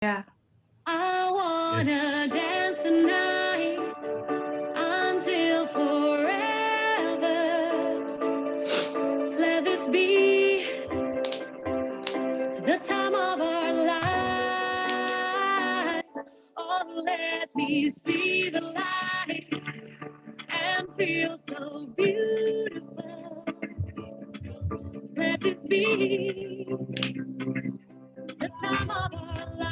Yeah. I Yes. wanna dance tonight until forever. Let this be the time of our lives. Oh, let me see the light and feel so beautiful. Let this be the time of our lives.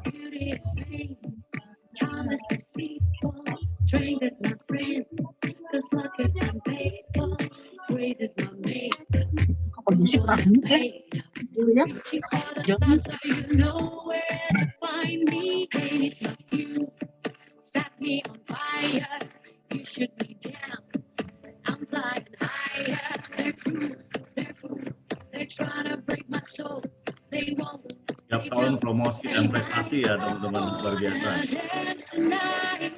Beauty is pain, time is deceitful. Strength is my friend, cause luck is unfaithful. Grace is my mate, Apa musik don't have lagunya pain. dulu ya? Reaching for the Jangan. stars so you know where to find me. Pain is my fuel, set me on fire. You shoot me down, I'm flying higher. They're cruel, they're fool, they're trying to break my soul. They won't, Tiap they tahun don't, promosi they dan won't. prestasi ya teman-teman, luar biasa. Wanna dance tonight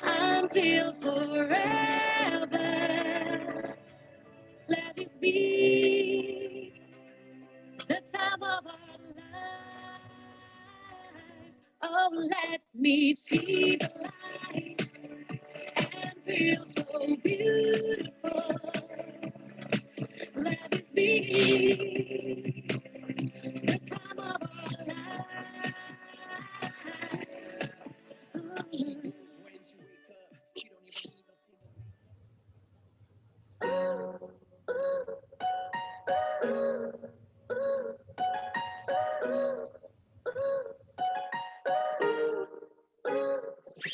until forever. Let this be the time of our lives. Oh, let me see the light and feel so beautiful. Let this be the time of our lives.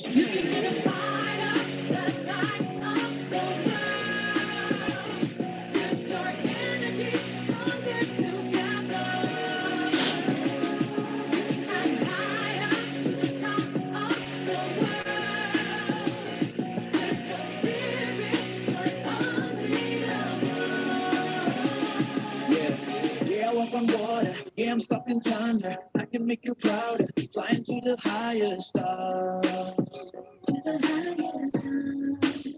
You can be the fire that lights up the world. With your energy, stronger together. And higher to the top of the world. With your spirit, you're unbeatable. Yeah, yeah, I walk on water. Yeah, I'm stopping thunder. I can make you proud. Flying to the highest stars. To the highest stars.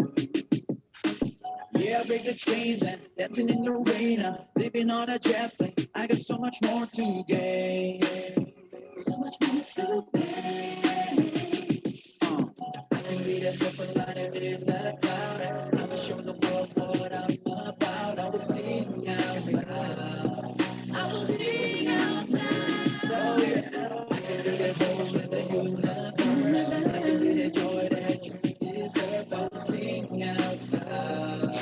Yeah, I break the chains and dancing in the rain. I'm living on a jet plane. I got so much more to gain. So much more to gain. I can be the silver lining in the cloud. I will show the world what I'm about. I will sing out loud. I will sing out loud. Oh yeah. I can be the hope in the universe. I can be the joy that you deserve. I will sing out loud.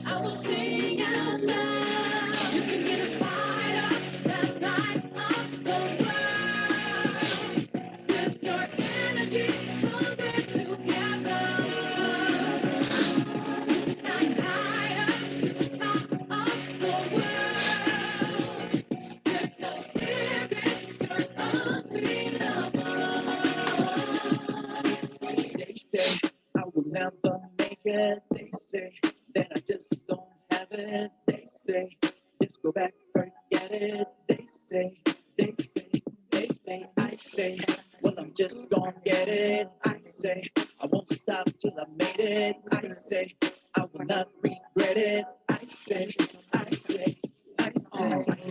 I will sing out loud. You can be the fire that lights up the world. With your energy, stronger together. Flying higher to the top of the world. With your spirit, you're unbeatable. They say I will never make it. They say that I just don't have it. They say just go back, forget it. They say, I say, well, I'm just gonna get it. I say, I won't stop till I made it. I say, I will not regret it. I say, I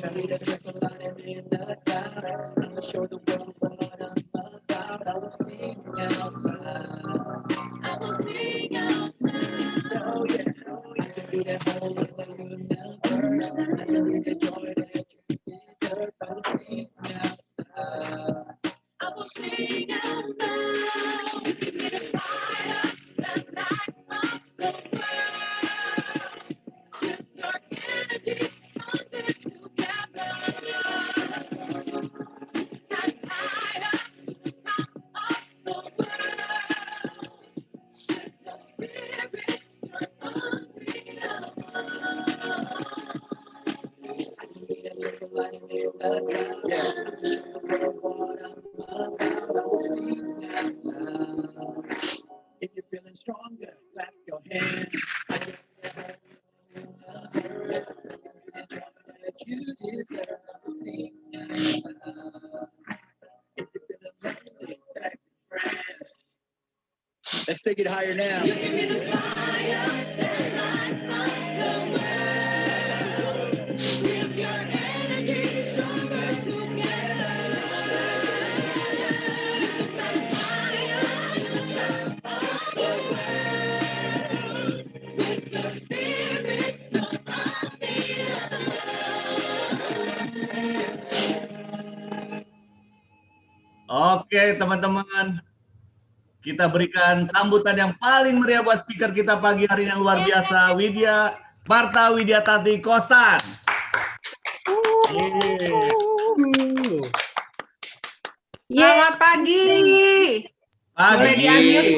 carry the silver lining in the cloud. I'ma show the world what I'm about. I will sing out loud. I will sing out loud. Oh yeah. I can be the whole of the universe. I can be the joy that you deserve. I will sing out loud. I will sing out loud. You can be the fire that lights up the world. With your energy, stronger together. And higher to the top of the world. With your spirit, you're unbeatable. I can be that silver lining in the cloud. Yeah. Show the world what I'm about. I will sing out loud. If you're feeling stronger, clap your hands. I can be the whole universe. I can be the joy that you deserve. I will sing out loud. If you're feeling lonely, tag your friends. Let's take it higher now. You can be the fire that lights up the world. With your energy. Oke, teman-teman. Kita berikan sambutan yang paling meriah buat speaker kita pagi hari yang luar biasa, Marta Widiatati Kostan. Selamat pagi. Boleh Pagi. di-unmute?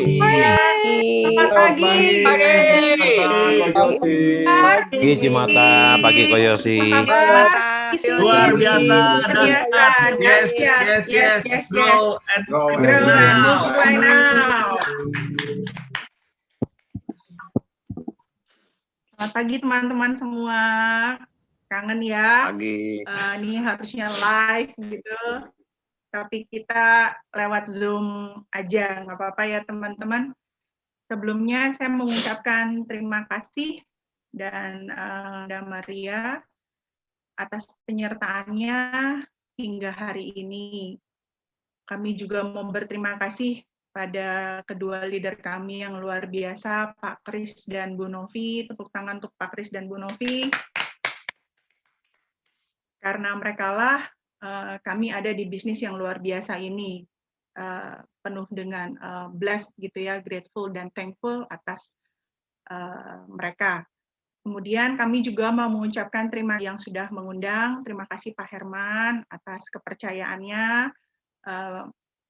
Selamat pagi. Pagi Cimata, pagi Koyosi. Apa kabar? Luar biasa. Yes. Grow and Grow and multiply now. Selamat pagi teman-teman semua. Kangen ya? Pagi. Ini harusnya live gitu. Tapi kita lewat Zoom aja, nggak apa-apa ya teman-teman. Sebelumnya saya mengucapkan terima kasih dan Maria atas penyertaannya hingga hari ini. Kami juga mau berterima kasih pada kedua leader kami yang luar biasa, Pak Kris dan Bu Novi. Tepuk tangan untuk Pak Kris dan Bu Novi. Karena merekalah kami ada di bisnis yang luar biasa ini, penuh dengan blessed gitu ya, grateful dan thankful atas mereka. Kemudian kami juga mau mengucapkan terima yang sudah mengundang. Terima kasih Pak Herman atas kepercayaannya,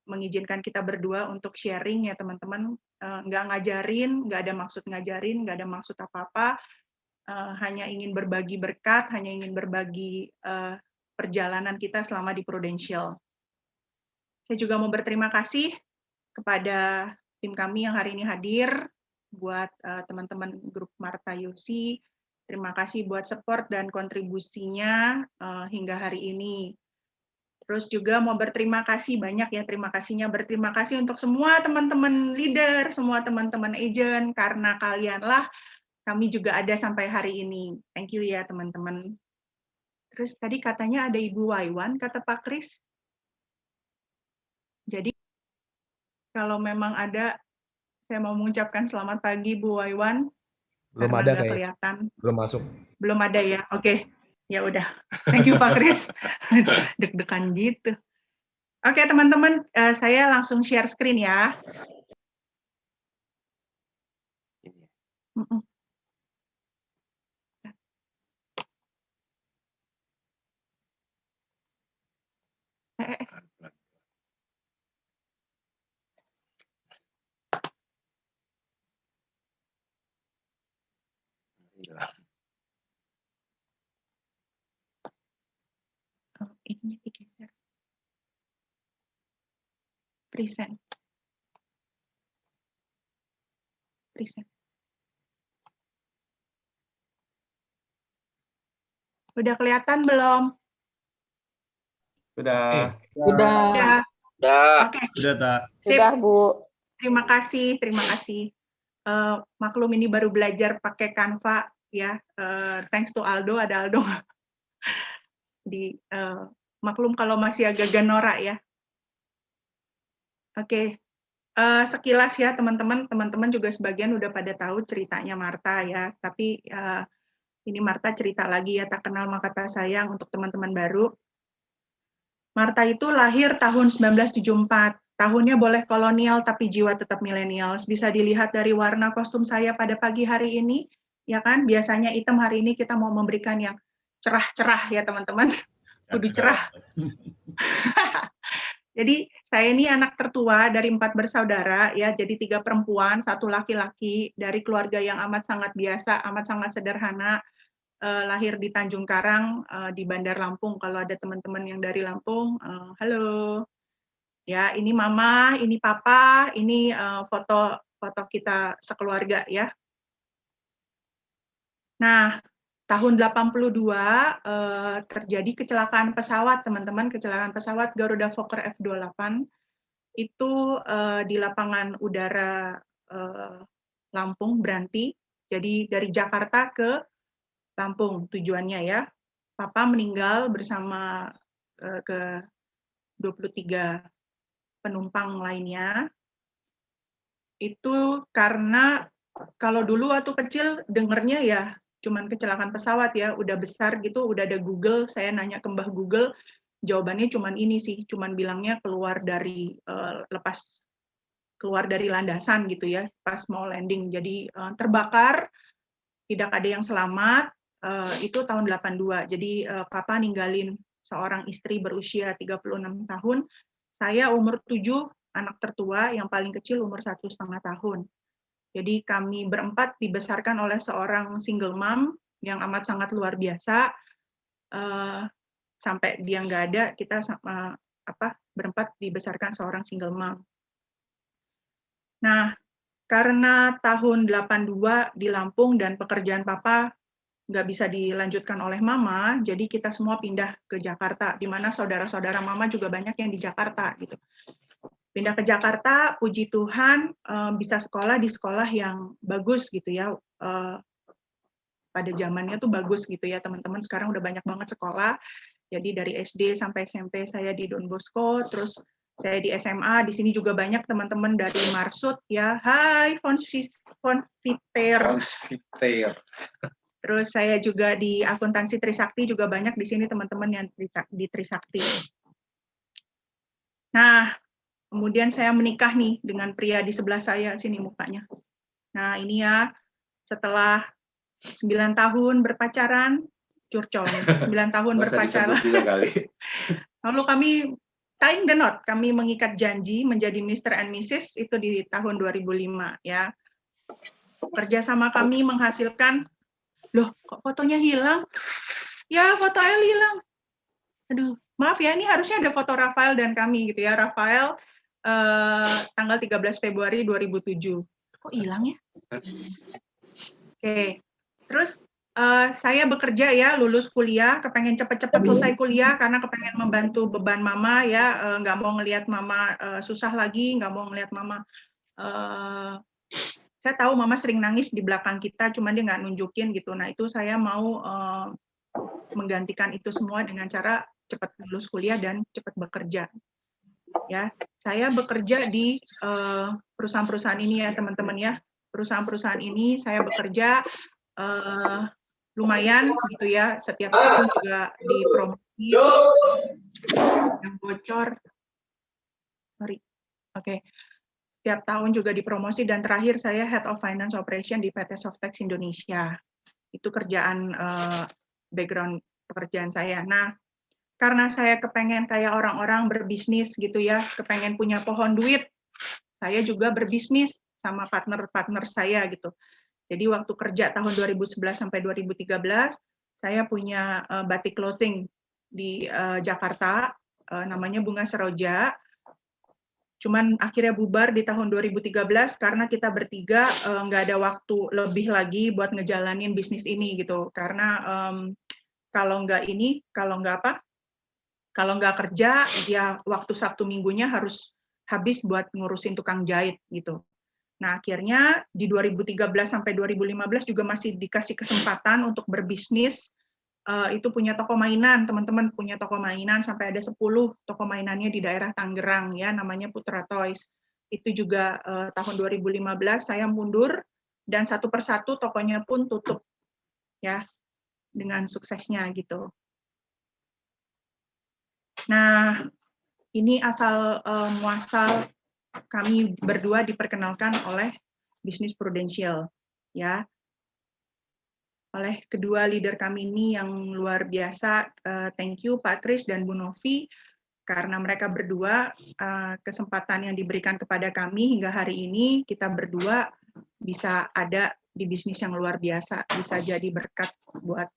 mengizinkan kita berdua untuk sharing ya teman-teman. Nggak ngajarin, nggak ada maksud ngajarin, nggak ada maksud apa-apa. Hanya ingin berbagi berkat, hanya ingin berbagi perjalanan kita selama di Prudential. Saya juga mau berterima kasih kepada tim kami yang hari ini hadir, buat teman-teman grup Marta Yosi. Terima kasih buat support dan kontribusinya hingga hari ini. Terus juga mau berterima kasih, banyak ya terima kasihnya, berterima kasih untuk semua teman-teman leader, semua teman-teman agent, karena kalianlah kami juga ada sampai hari ini. Thank you ya teman-teman. Terus tadi katanya ada Ibu Waiwan, kata Pak Kris. Jadi kalau memang ada, saya mau mengucapkan selamat pagi Bu Waiwan. Belum Karena ada nggak kayak. kelihatan. Belum masuk. Belum ada ya, oke. Ya udah. Thank you Pak Kris. Deg-degan gitu. Oke teman-teman, saya langsung share screen ya. Oh, ini digeser. Present. Udah kelihatan belum? Sudah. Udah. Oke. Sudah, Tak. Sudah, Bu. Terima kasih. Maklum ini baru belajar pakai Canva ya. Thanks to Aldo, ada Aldo di maklum kalau masih agak norak ya. Oke. Sekilas ya teman-teman juga sebagian udah pada tahu ceritanya Marta ya. Tapi ini Marta cerita lagi ya, tak kenal maka tak sayang untuk teman-teman baru. Marta itu lahir tahun 1974. Tahunnya boleh kolonial tapi jiwa tetap milenial. Bisa dilihat dari warna kostum saya pada pagi hari ini, ya kan? Biasanya hitam, hari ini kita mau memberikan yang cerah-cerah ya teman-teman. Kudu cerah. Jadi saya ini anak tertua dari 4 bersaudara ya, jadi 3 perempuan, 1 laki-laki dari keluarga yang amat sangat biasa, amat sangat sederhana. Lahir di Tanjung Karang di Bandar Lampung. Kalau ada teman-teman yang dari Lampung, halo. Ya, ini Mama, ini Papa, ini foto kita sekeluarga ya. Nah, tahun 82 terjadi kecelakaan pesawat, teman-teman, kecelakaan pesawat Garuda Fokker F28 itu di lapangan udara Lampung Branti. Jadi dari Jakarta ke Lampung tujuannya ya. Papa meninggal bersama ke 23 penumpang lainnya. Itu karena kalau dulu waktu kecil dengernya ya cuman kecelakaan pesawat ya, udah besar gitu, udah ada Google, saya nanya ke Mbah Google, jawabannya cuman ini sih, cuman bilangnya keluar dari landasan gitu ya, pas mau landing. Jadi terbakar, tidak ada yang selamat. Itu tahun 82. Jadi papa ninggalin seorang istri berusia 36 tahun. Saya umur 7, anak tertua, yang paling kecil umur 1,5 tahun. Jadi kami berempat dibesarkan oleh seorang single mom yang amat sangat luar biasa. Sampai dia nggak ada, kita berempat dibesarkan seorang single mom. Nah, karena tahun 82 di Lampung dan pekerjaan papa nggak bisa dilanjutkan oleh mama, jadi kita semua pindah ke Jakarta, di mana saudara-saudara mama juga banyak yang di Jakarta gitu. Pindah ke Jakarta, puji Tuhan bisa sekolah di sekolah yang bagus gitu ya. Pada zamannya tuh bagus gitu ya, teman-teman. Sekarang udah banyak banget sekolah. Jadi dari SD sampai SMP saya di Don Bosco, terus saya di SMA. Di sini juga banyak teman-teman dari Marsud ya. Hai, Fonfiter. Terus saya juga di akuntansi Trisakti, juga banyak di sini teman-teman yang di Trisakti. Nah, kemudian saya menikah nih dengan pria di sebelah saya, sini mukanya. Nah, ini ya, setelah 9 tahun berpacaran, curcol, 9 tahun berpacaran. Lalu kami tying the knot, kami mengikat janji menjadi Mr. and Mrs. itu di tahun 2005 ya. Kerjasama kami menghasilkan, loh kok fotonya hilang? Ya foto El hilang. Aduh, maaf ya, ini harusnya ada foto Rafael dan kami gitu ya. Rafael tanggal 13 Februari 2007. Kok hilang ya? Oke. Terus saya bekerja ya, lulus kuliah, kepengen cepet-cepet selesai kuliah karena kepengen membantu beban mama ya, nggak mau ngelihat mama susah lagi, nggak mau ngelihat mama. Saya tahu mama sering nangis di belakang kita, cuman dia nggak nunjukin gitu. Nah itu saya mau menggantikan itu semua dengan cara cepat lulus kuliah dan cepat bekerja. Ya, saya bekerja di perusahaan-perusahaan ini ya teman-teman ya. Perusahaan-perusahaan ini saya bekerja lumayan gitu ya, setiap tahun juga dipromosi yang bocor. Sorry. Oke. Setiap tahun juga dipromosi dan terakhir saya Head of Finance Operation di PT Softex Indonesia. Itu kerjaan background pekerjaan saya. Nah, karena saya kepengen kayak orang-orang berbisnis gitu ya, kepengen punya pohon duit, saya juga berbisnis sama partner-partner saya gitu. Jadi waktu kerja tahun 2011 sampai 2013, saya punya batik clothing di Jakarta, namanya Bunga Seroja. Cuman akhirnya bubar di tahun 2013 karena kita bertiga nggak ada waktu lebih lagi buat ngejalanin bisnis ini gitu. Karena kalau nggak kerja, ya waktu Sabtu Minggunya harus habis buat ngurusin tukang jahit gitu. Nah, akhirnya di 2013 sampai 2015 juga masih dikasih kesempatan untuk berbisnis. Itu punya toko mainan, teman-teman punya toko mainan sampai ada 10 toko mainannya di daerah Tangerang ya, namanya Putra Toys. Itu juga tahun 2015 saya mundur dan satu persatu tokonya pun tutup ya dengan suksesnya gitu. Nah, ini asal muasal kami berdua diperkenalkan oleh Bisnis Prudential, ya, oleh kedua leader kami ini yang luar biasa. Thank you Pak Kris dan Bu Novi, karena mereka berdua kesempatan yang diberikan kepada kami hingga hari ini kita berdua bisa ada di bisnis yang luar biasa, bisa jadi berkat buat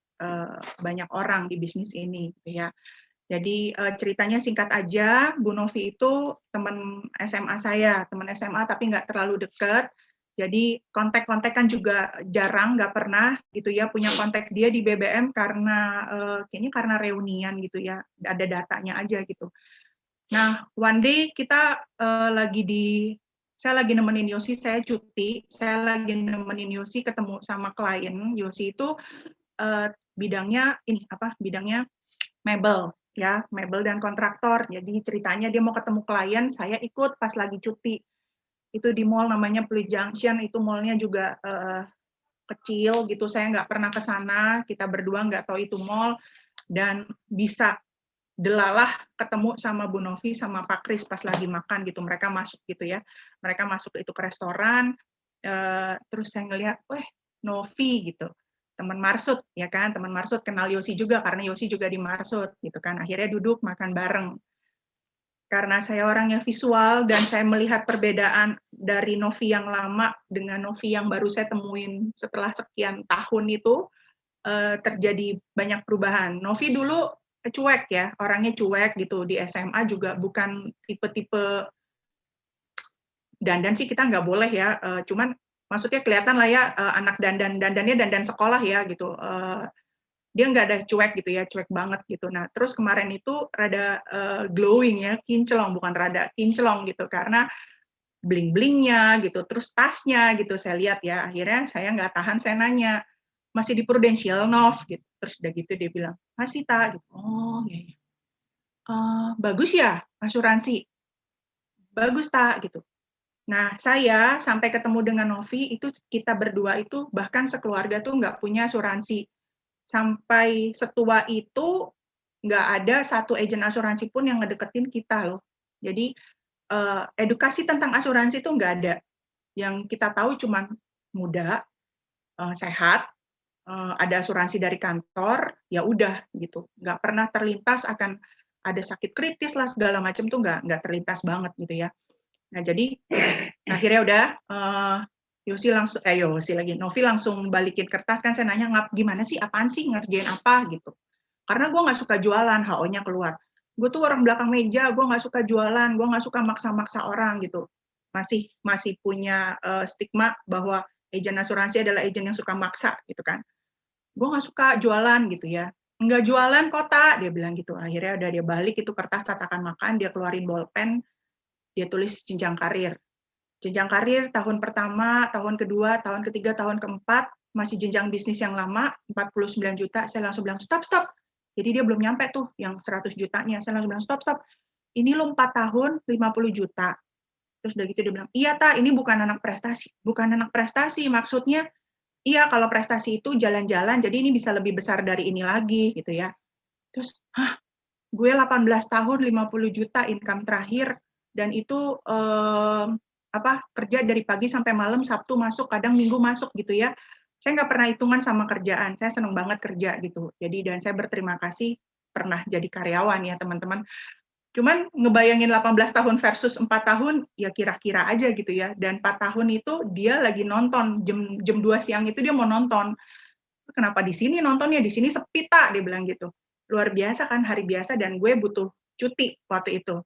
banyak orang di bisnis ini, ya. Jadi ceritanya singkat aja, Bu Novi itu teman SMA saya, teman SMA tapi nggak terlalu dekat. Jadi kontak-kontak kan juga jarang, nggak pernah gitu ya punya kontak dia di BBM karena kayaknya karena reunian gitu ya, ada datanya aja gitu. Nah, one day kita saya lagi nemenin Yosi, saya cuti, saya lagi nemenin Yosi ketemu sama klien. Yosi itu bidangnya mebel. Ya, mebel dan kontraktor. Jadi ceritanya dia mau ketemu klien, saya ikut pas lagi cuti. Itu di mall namanya Pluit Junction, itu mallnya juga kecil gitu. Saya nggak pernah ke sana, kita berdua nggak tahu itu mall dan bisa delalah ketemu sama Bu Novi sama Pak Kris pas lagi makan gitu. Mereka masuk gitu ya. Mereka masuk itu ke restoran. Terus saya ngelihat, weh Novi gitu. Teman Marsud ya kan, teman Marsud kenal Yosi juga karena Yosi juga di Marsud gitu kan. Akhirnya duduk makan bareng. Karena saya orangnya visual dan saya melihat perbedaan dari Novi yang lama dengan Novi yang baru saya temuin setelah sekian tahun itu, terjadi banyak perubahan. Novi dulu cuek ya, orangnya cuek gitu. Di SMA juga bukan tipe-tipe dandan sih kita nggak boleh ya, cuman maksudnya kelihatan lah ya, anak dandannya dandan sekolah ya gitu. Dia nggak ada cuek gitu ya, cuek banget gitu. Nah, terus kemarin itu rada glowing ya, kinclong, bukan rada, kinclong gitu, karena bling-blingnya gitu, terus tasnya gitu, saya lihat ya, akhirnya saya nggak tahan, saya nanya, masih di Prudential Nov gitu, terus udah gitu dia bilang, masih tak, gitu. Oh iya, bagus ya asuransi, bagus tak gitu. Nah, saya sampai ketemu dengan Novi, itu kita berdua itu bahkan sekeluarga tuh nggak punya asuransi. Sampai setua itu nggak ada satu agen asuransi pun yang ngedeketin kita loh. Jadi edukasi tentang asuransi itu nggak ada. Yang kita tahu cuma muda, sehat, ada asuransi dari kantor, ya udah gitu. Nggak pernah terlintas akan ada sakit kritis lah segala macam tuh nggak terlintas banget gitu ya. Nah jadi akhirnya udah Novi langsung balikin kertas kan, saya nanya gimana sih, apaan sih, ngerjain apa gitu. Karena gue nggak suka jualan, HO-nya keluar. Gue tuh orang belakang meja, gue nggak suka jualan, gue nggak suka maksa-maksa orang gitu. Masih punya stigma bahwa agen asuransi adalah agen yang suka maksa gitu kan. Gue nggak suka jualan gitu ya. Nggak jualan kota, dia bilang gitu. Akhirnya udah dia balik itu kertas tatakan makan, dia keluarin bolpen, dia tulis jenjang karir. Jenjang karir tahun pertama, tahun kedua, tahun ketiga, tahun keempat, masih jenjang bisnis yang lama, 49 juta, saya langsung bilang, stop. Jadi dia belum nyampe tuh yang 100 jutanya, saya langsung bilang, stop. Ini lo 4 tahun, 50 juta. Terus udah gitu dia bilang, iya Ta, ini bukan anak prestasi. Bukan anak prestasi, maksudnya, iya kalau prestasi itu jalan-jalan, jadi ini bisa lebih besar dari ini lagi, gitu ya. Terus, gue 18 tahun, 50 juta income terakhir, dan itu kerja dari pagi sampai malam, Sabtu masuk, kadang Minggu masuk gitu ya. Saya nggak pernah hitungan sama kerjaan, saya seneng banget kerja gitu. Jadi dan saya berterima kasih pernah jadi karyawan ya teman-teman. Cuman ngebayangin 18 tahun versus 4 tahun, ya kira-kira aja gitu ya. Dan 4 tahun itu dia lagi nonton, jam 2 siang itu dia mau nonton. Kenapa di sini nontonnya, di sini sepi Tak, dia bilang gitu. Luar biasa kan, hari biasa, dan gue butuh cuti waktu itu.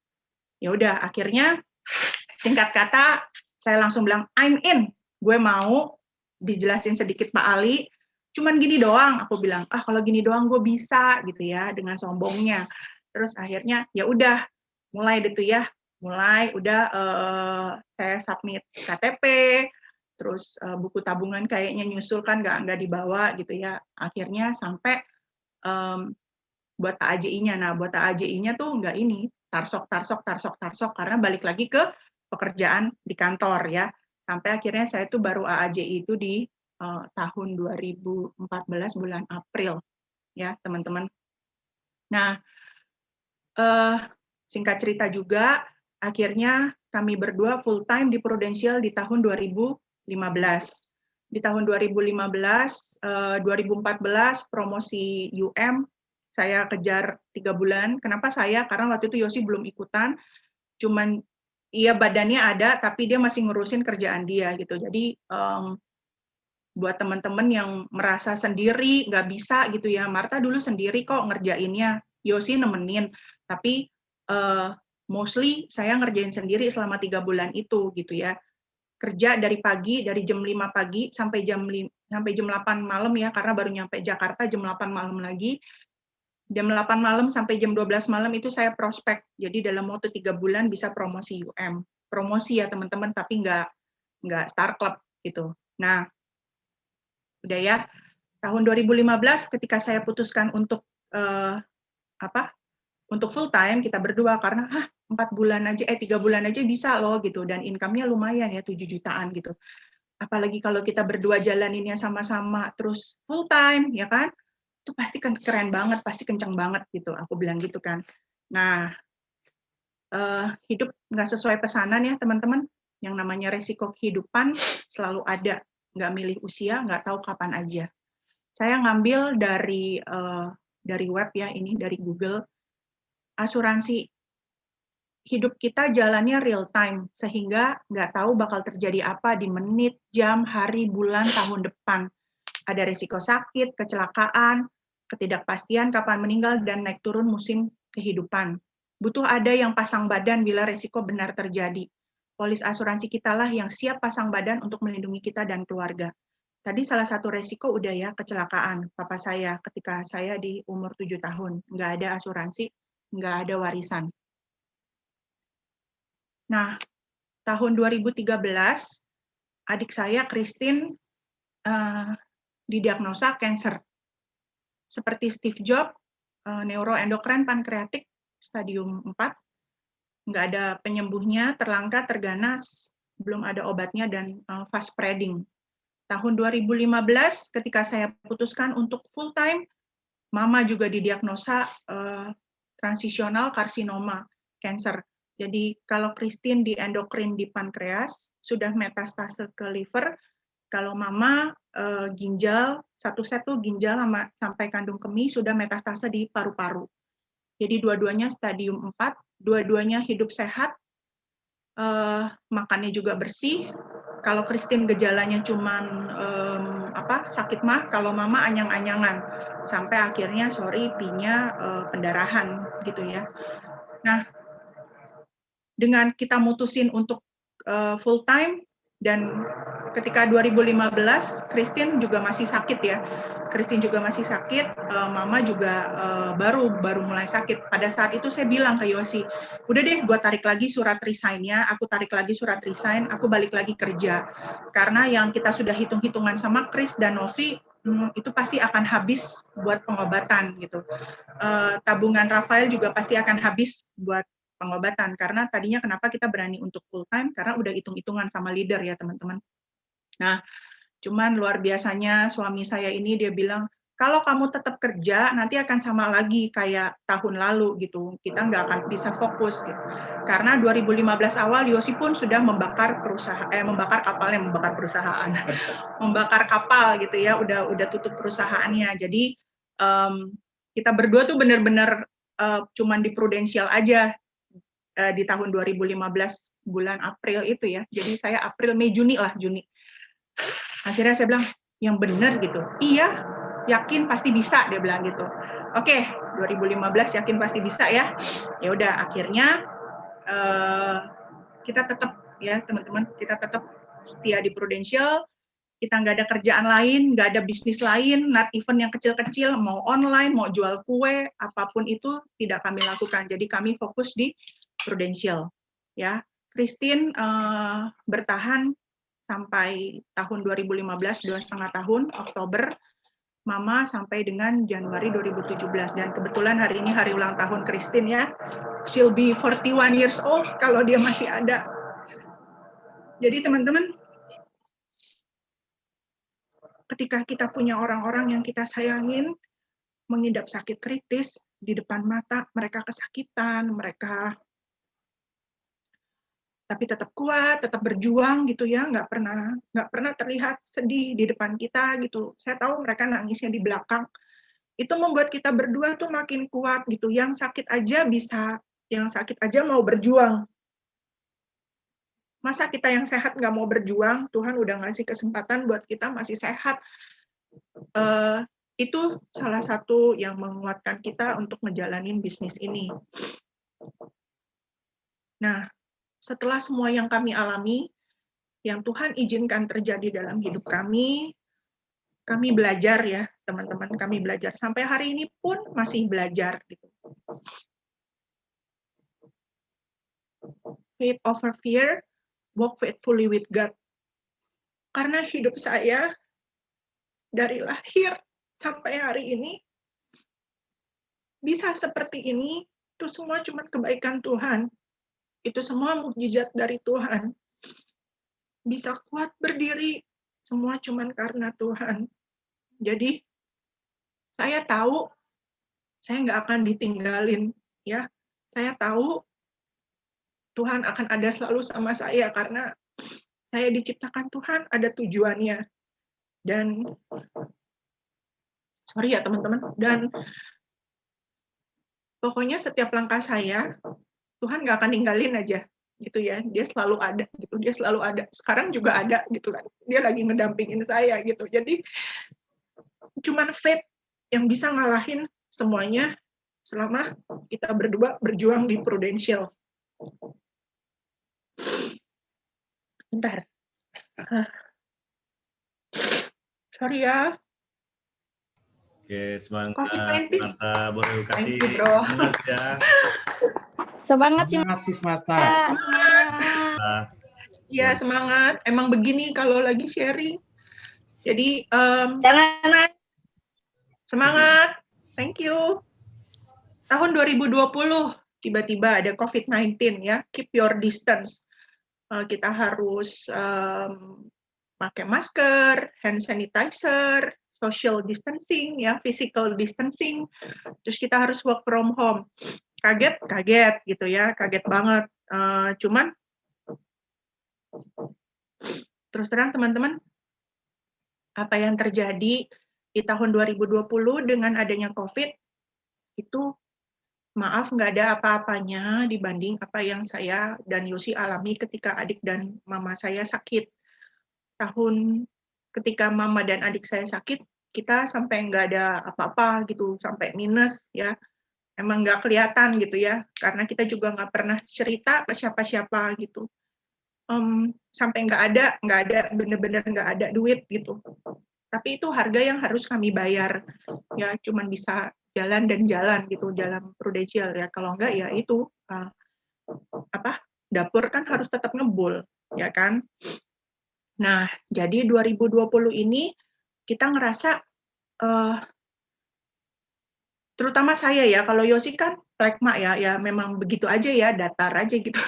Ya udah, akhirnya singkat kata saya langsung bilang I'm in, gue mau. Dijelasin sedikit Pak Ali, cuman gini doang, aku bilang kalau gini doang gue bisa gitu ya, dengan sombongnya. Terus akhirnya ya udah mulai gitu ya, saya submit KTP, terus buku tabungan kayaknya nyusul kan nggak dibawa gitu ya. Akhirnya sampai buat AJI-nya. Nah, buat AJI-nya tuh nggak ini, tarsok, karena balik lagi ke pekerjaan di kantor ya. Sampai akhirnya saya tuh baru AJI itu di tahun 2014 bulan April ya, teman-teman. Nah, singkat cerita juga, akhirnya kami berdua full time di Prudential di tahun 2015. Di tahun 2015, 2014 promosi UM, saya kejar 3 bulan. Kenapa saya? Karena waktu itu Yosi belum ikutan, cuman iya badannya ada, tapi dia masih ngurusin kerjaan dia gitu. Jadi buat teman-teman yang merasa sendiri, nggak bisa gitu ya, Marta dulu sendiri kok ngerjainnya, Yosi nemenin, tapi mostly saya ngerjain sendiri selama 3 bulan itu gitu ya. Kerja dari pagi, dari jam 5 pagi sampai jam 8 malam ya, karena baru nyampe Jakarta jam 8 malam lagi. Jam 8 malam sampai jam 12 malam itu saya prospek. Jadi dalam waktu 3 bulan bisa promosi UM. Promosi ya teman-teman, tapi nggak Star Club gitu. Nah, udah ya. Tahun 2015 ketika saya putuskan untuk untuk full time kita berdua, karena 3 bulan aja bisa loh gitu, dan income-nya lumayan ya 7 jutaan gitu. Apalagi kalau kita berdua jalaninnya sama-sama terus full time ya kan, itu pasti keren banget, pasti kenceng banget gitu, aku bilang gitu kan. Nah, hidup nggak sesuai pesanan ya teman-teman. Yang namanya resiko kehidupan selalu ada, nggak milih usia, nggak tahu kapan aja. Saya ngambil dari web ya, ini dari Google. Asuransi hidup kita jalannya real time, sehingga nggak tahu bakal terjadi apa di menit, jam, hari, bulan, tahun depan. Ada risiko sakit, kecelakaan, ketidakpastian kapan meninggal, dan naik turun musim kehidupan. Butuh ada yang pasang badan bila risiko benar terjadi. Polis asuransi kita lah yang siap pasang badan untuk melindungi kita dan keluarga. Tadi salah satu resiko udah ya, kecelakaan. Papa saya ketika saya di umur 7 tahun. Nggak ada asuransi, nggak ada warisan. Nah, tahun 2013, adik saya, Christine, didiagnosa kanker. Seperti Steve Jobs, neuroendokrin pankreatik stadium 4, nggak ada penyembuhnya, terlangka, terganas, belum ada obatnya, dan fast spreading. Tahun 2015, ketika saya putuskan untuk full time, Mama juga didiagnosa transisional karsinoma, kanker. Jadi kalau Christine di endokrin di pankreas, sudah metastase ke liver. Kalau Mama ginjal, satu ginjal sampai kandung kemih sudah metastase di paru-paru. Jadi dua-duanya stadium 4, dua-duanya hidup sehat, makannya juga bersih. Kalau Christine gejalanya cuman sakit mah, kalau Mama anyang-anyangan sampai akhirnya pinya pendarahan gitu ya. Nah, dengan kita mutusin untuk full time, dan ketika 2015 Christine juga masih sakit ya. Christine juga masih sakit, Mama juga baru mulai sakit. Pada saat itu saya bilang ke Yosi, udah deh gue tarik lagi surat resign-nya, aku balik lagi kerja. Karena yang kita sudah hitung-hitungan sama Chris dan Novi, itu pasti akan habis buat pengobatan gitu. Tabungan Rafael juga pasti akan habis buat pengobatan, karena tadinya kenapa kita berani untuk full time, karena udah hitung-hitungan sama leader ya teman-teman. Nah, cuman luar biasanya suami saya ini dia bilang, kalau kamu tetap kerja nanti akan sama lagi kayak tahun lalu gitu, kita nggak akan bisa fokus gitu. Karena 2015 awal Yosi pun sudah membakar kapal gitu ya, udah tutup perusahaannya. Jadi kita berdua tuh benar-benar cuman di Prudential aja di tahun 2015 bulan April itu ya. Jadi saya April, Mei, Juni. Akhirnya saya bilang, yang benar gitu. Iya, yakin pasti bisa, dia bilang gitu. Oke, 2015 yakin pasti bisa ya. Ya udah, akhirnya kita tetap ya teman-teman, kita tetap setia di Prudential. Kita nggak ada kerjaan lain, nggak ada bisnis lain, not even yang kecil-kecil, mau online, mau jual kue, apapun itu tidak kami lakukan. Jadi kami fokus di Prudential. Ya, Christine bertahan sampai tahun 2015, 2,5 tahun, Oktober. Mama sampai dengan Januari 2017. Dan kebetulan hari ini hari ulang tahun Christine ya. She'll be 41 years old kalau dia masih ada. Jadi teman-teman, ketika kita punya orang-orang yang kita sayangin, mengidap sakit kritis di depan mata, mereka kesakitan, mereka tapi tetap kuat, tetap berjuang gitu ya, nggak pernah terlihat sedih di depan kita gitu. Saya tahu mereka nangisnya di belakang. Itu membuat kita berdua tuh makin kuat gitu. Yang sakit aja mau berjuang. Masa kita yang sehat nggak mau berjuang? Tuhan udah ngasih kesempatan buat kita masih sehat. Itu salah satu yang menguatkan kita untuk ngejalanin bisnis ini. Nah, setelah semua yang kami alami, yang Tuhan izinkan terjadi dalam hidup kami belajar ya, teman-teman, kami belajar. Sampai hari ini pun masih belajar. Gitu. Faith over fear, walk faithfully with God. Karena hidup saya dari lahir sampai hari ini bisa seperti ini, itu semua cuma kebaikan Tuhan. Itu semua mukjizat dari Tuhan. Bisa kuat berdiri, semua cuma karena Tuhan. Jadi, saya tahu saya nggak akan ditinggalin. Ya, saya tahu Tuhan akan ada selalu sama saya karena saya diciptakan Tuhan ada tujuannya. Dan sorry ya teman-teman, dan pokoknya setiap langkah saya Tuhan nggak akan ninggalin aja gitu ya, dia selalu ada gitu, dia selalu ada, sekarang juga ada gitu kan, dia lagi ngedampingin saya gitu. Jadi cuman faith yang bisa ngalahin semuanya selama kita berdua berjuang di Prudential. Bentar, sorry ya. Oke, semangat COVID-19. Marta, boleh kasih Thank you, bro. semangat ya. Semangat sih, Terima kasih, Mata. Mbak. Nah, Ya semangat, emang begini kalau lagi sharing. Jadi Jangan semangat, thank you. Tahun 2020 tiba-tiba ada COVID-19 ya, keep your distance. Kita harus pakai masker, hand sanitizer, social distancing ya, physical distancing. Terus kita harus work from home. Kaget gitu ya, kaget banget. Cuman terus terang teman-teman, apa yang terjadi di tahun 2020 dengan adanya COVID itu maaf nggak ada apa-apanya dibanding apa yang saya dan Yosi alami ketika adik dan mama saya sakit. Tahun ketika mama dan adik saya sakit, kita sampai nggak ada apa-apa gitu, sampai minus ya. Emang nggak kelihatan gitu ya, karena kita juga nggak pernah cerita ke siapa-siapa gitu. Sampai nggak ada, bener-bener nggak ada duit gitu. Tapi itu harga yang harus kami bayar, ya cuman bisa jalan dan jalan gitu dalam Prudential ya. Kalau enggak ya itu dapur kan harus tetap ngebul, ya kan. Nah, jadi 2020 ini kita ngerasa terutama saya ya, kalau Yosi kan plekma ya memang begitu aja ya, datar aja gitu.